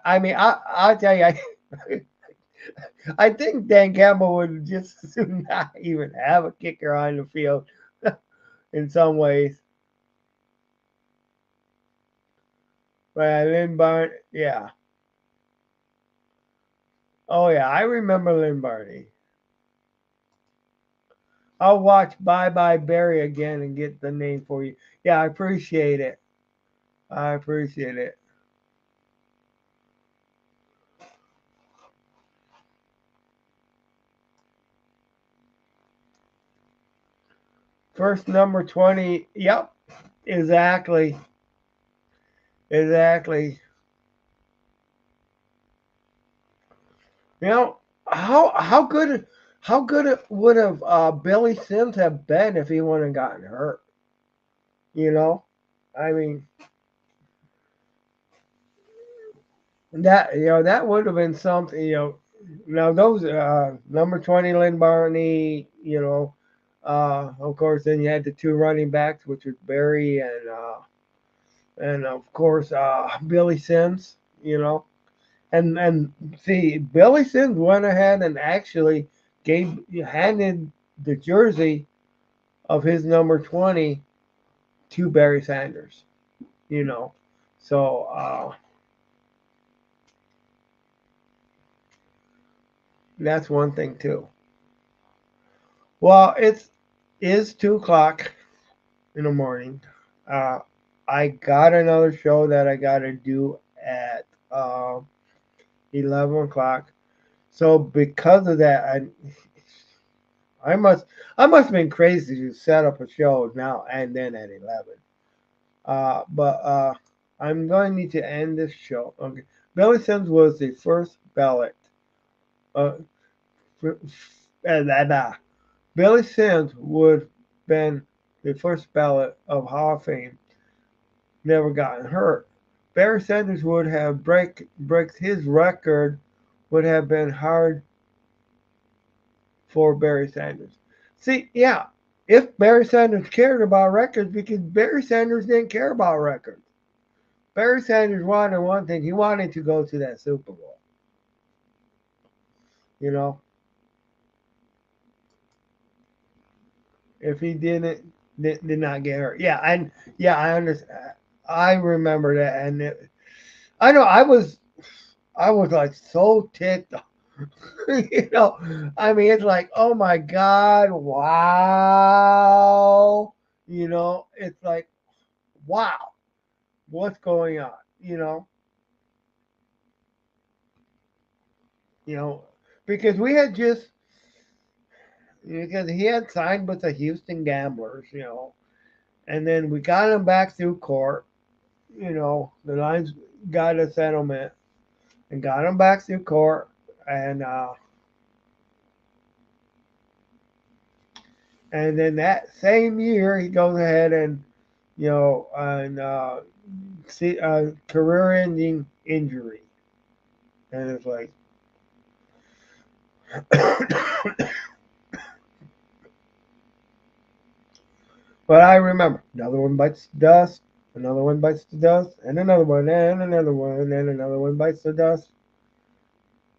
I mean, I'll tell you, I think Dan Campbell would just as soon not even have a kicker on the field in some ways. But Lynn Barney, yeah. Oh, yeah, I remember Lynn Barney. I'll watch Bye Bye Barry again and get the name for you. Yeah, I appreciate it. I appreciate it. First number 20. Yep, exactly. Exactly. You know, how good it would have Billy Sims have been if he wouldn't have gotten hurt. You know, I mean that would have been something. Now those number 20 Lynn Barney. Of course, then you had the two running backs, which was Barry and of course Billy Sims. And see, Billy Sims went ahead and actually handed the jersey of his number 20 to Barry Sanders. You know, so that's one thing too. Well, it is 2 o'clock in the morning. Uh, I got another show that I got to do at 11 o'clock. So because of that, I must I must have been crazy to set up a show now and then at 11. But I'm going to need to end this show. Okay, Billy Sims was the first ballot. Uh, Billy Sims would have been the first ballot of Hall of Fame. Never gotten hurt. Barry Sanders would have breaks his record. Would have been hard for Barry Sanders. See, yeah, if Barry Sanders cared about records, because Barry Sanders didn't care about records. Barry Sanders wanted one thing. He wanted to go to that Super Bowl. You know, if he did not get hurt. Yeah, and yeah, I understand. I remember that, and I know I was like so ticked. I mean, it's like, oh my God, wow. It's like, wow, what's going on? You know, because we had just because he had signed with the Houston Gamblers, and then we got him back through court. The Lions got a settlement and got him back through court, and then that same year he goes ahead and see a career-ending injury, and it's like, but I remember another one bites the dust, another one bites the dust, and another one, and another one bites the dust.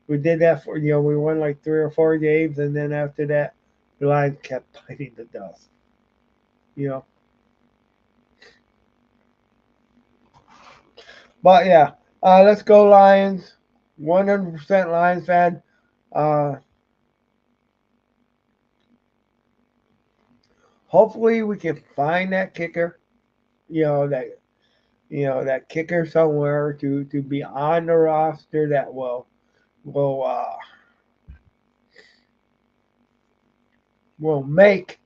We did that for we won like 3 or 4 games, and then after that, the Lions kept biting the dust. You know, but yeah, let's go Lions. 100% Lions fan. Uh, Hopefully we can find that kicker. That that kicker somewhere to be on the roster that will will make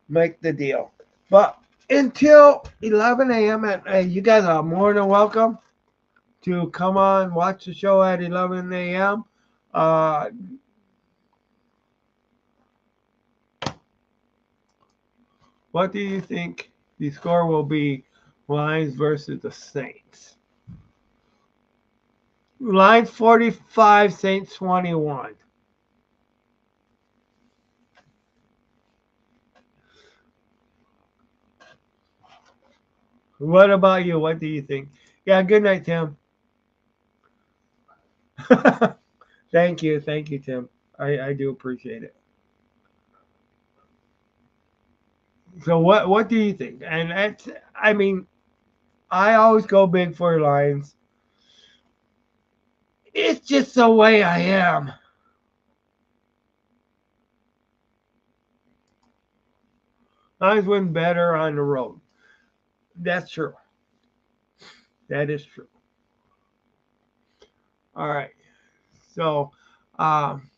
the deal. But until 11 a.m. you guys are more than welcome to come on watch the show at 11 a.m. Uh, what do you think the score will be? Lions versus the Saints. Lions 45, Saints 21. What about you? What do you think? Yeah, good night, Tim. Thank you, Tim. I do appreciate it. So what do you think? And I mean, I always go big for Lions. It's just the way I am. Lions win better on the road. That's true. That is true. All right. So, um,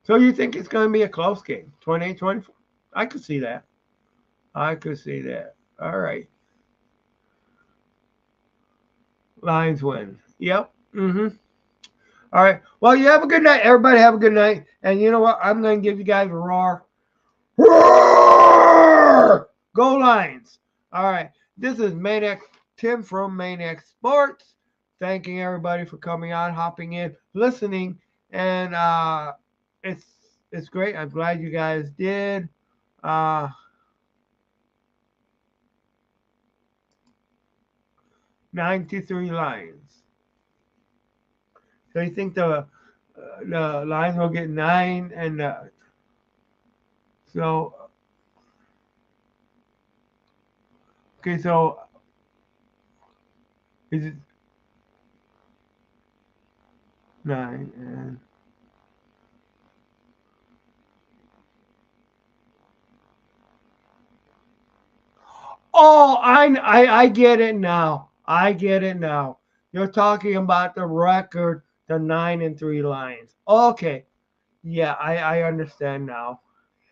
so you think it's going to be a close game, 28-24? I could see that. I could see that. All right. Lions win. Yep. Mm-hmm. All right. Well, you have a good night. Everybody have a good night. And you know what? I'm going to give you guys a roar. Roar! Go Lions. All right. This is Maniac Tim from Maniac Sports. Thanking everybody for coming on, hopping in, listening. And it's it's great. I'm glad you guys did. Uh, 93 Lions. So you think the Lions will get 9 and so okay, so is it 9 and oh, I get it now. I get it now. You're talking about the record, the 9-3 Lions. Okay, yeah, I understand now.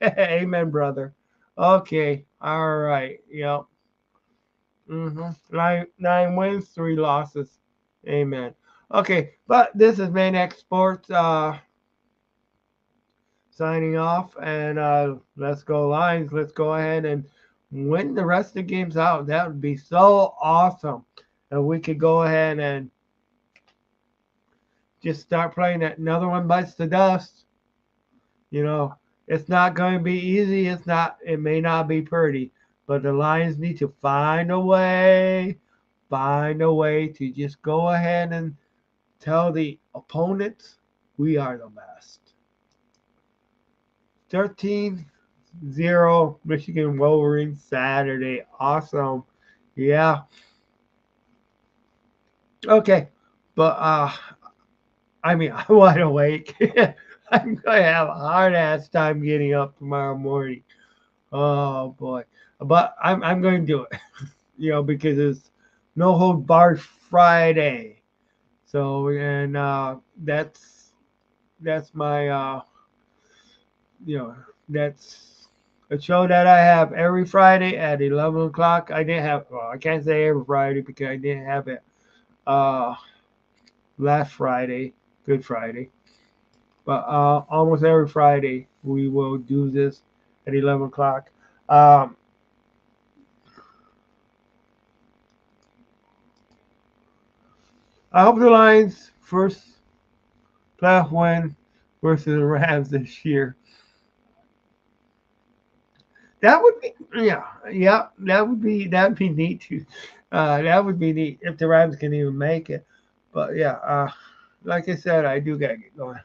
Amen, brother. Okay, all right. Yep. Nine wins, 3 losses. Amen. Okay, but this is Maniac Sports signing off, and let's go Lions. Let's go ahead and win the rest of the games out. That would be so awesome. And we could go ahead and just start playing that. Another one bites the dust. You know, it's not going to be easy. It's not. It may not be pretty, but the Lions need to find a way to just go ahead and tell the opponents we are the best. 13-0 Michigan Wolverines Saturday. Awesome. Yeah. Okay. But I mean, I'm wide awake. I'm going to have a hard ass time getting up tomorrow morning. Oh boy. But I'm going to do it. Because it's no hold bar Friday. So and that's my that's a show that I have every Friday at 11 o'clock. I didn't have, well, I can't say every Friday because I didn't have it uh, last Friday, Good Friday. But almost every Friday we will do this at 11 o'clock. I hope the Lions first playoff win versus the Rams this year. That would be yeah. That'd be neat too. That would be neat if the Rams can even make it. But yeah, like I said, I do gotta get going.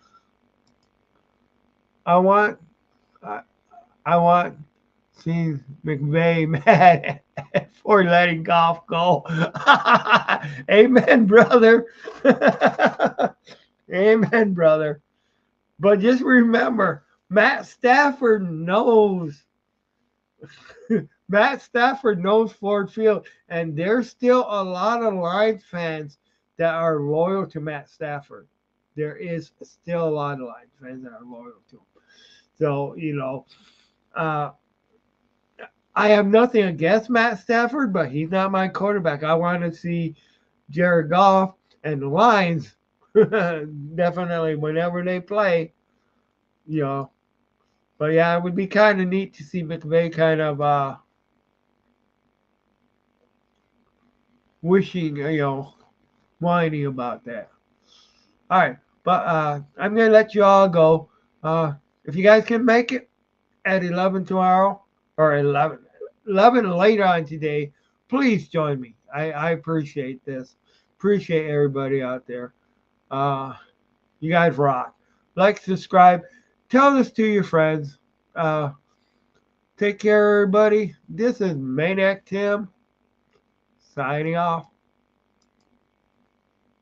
I want I, I want seeing McVay mad for letting golf go. Amen, brother. Amen, brother. But just remember, Matt Stafford knows. Matt Stafford knows Ford Field, and there's still a lot of Lions fans that are loyal to Matt Stafford. There is still a lot of Lions fans that are loyal to him. So, uh, I have nothing against Matt Stafford, but he's not my quarterback. I want to see Jared Goff and the Lions definitely whenever they play, you know. But yeah, it would be kind of neat to see McVay kind of wishing, whining about that. All right, but I'm gonna let you all go. If you guys can make it at 11 tomorrow or 11 later on today, please join me. I appreciate this. Appreciate everybody out there. Uh, you guys rock. Like, subscribe, tell this to your friends. Uh, Take care, everybody. This is Maniac Tim signing off.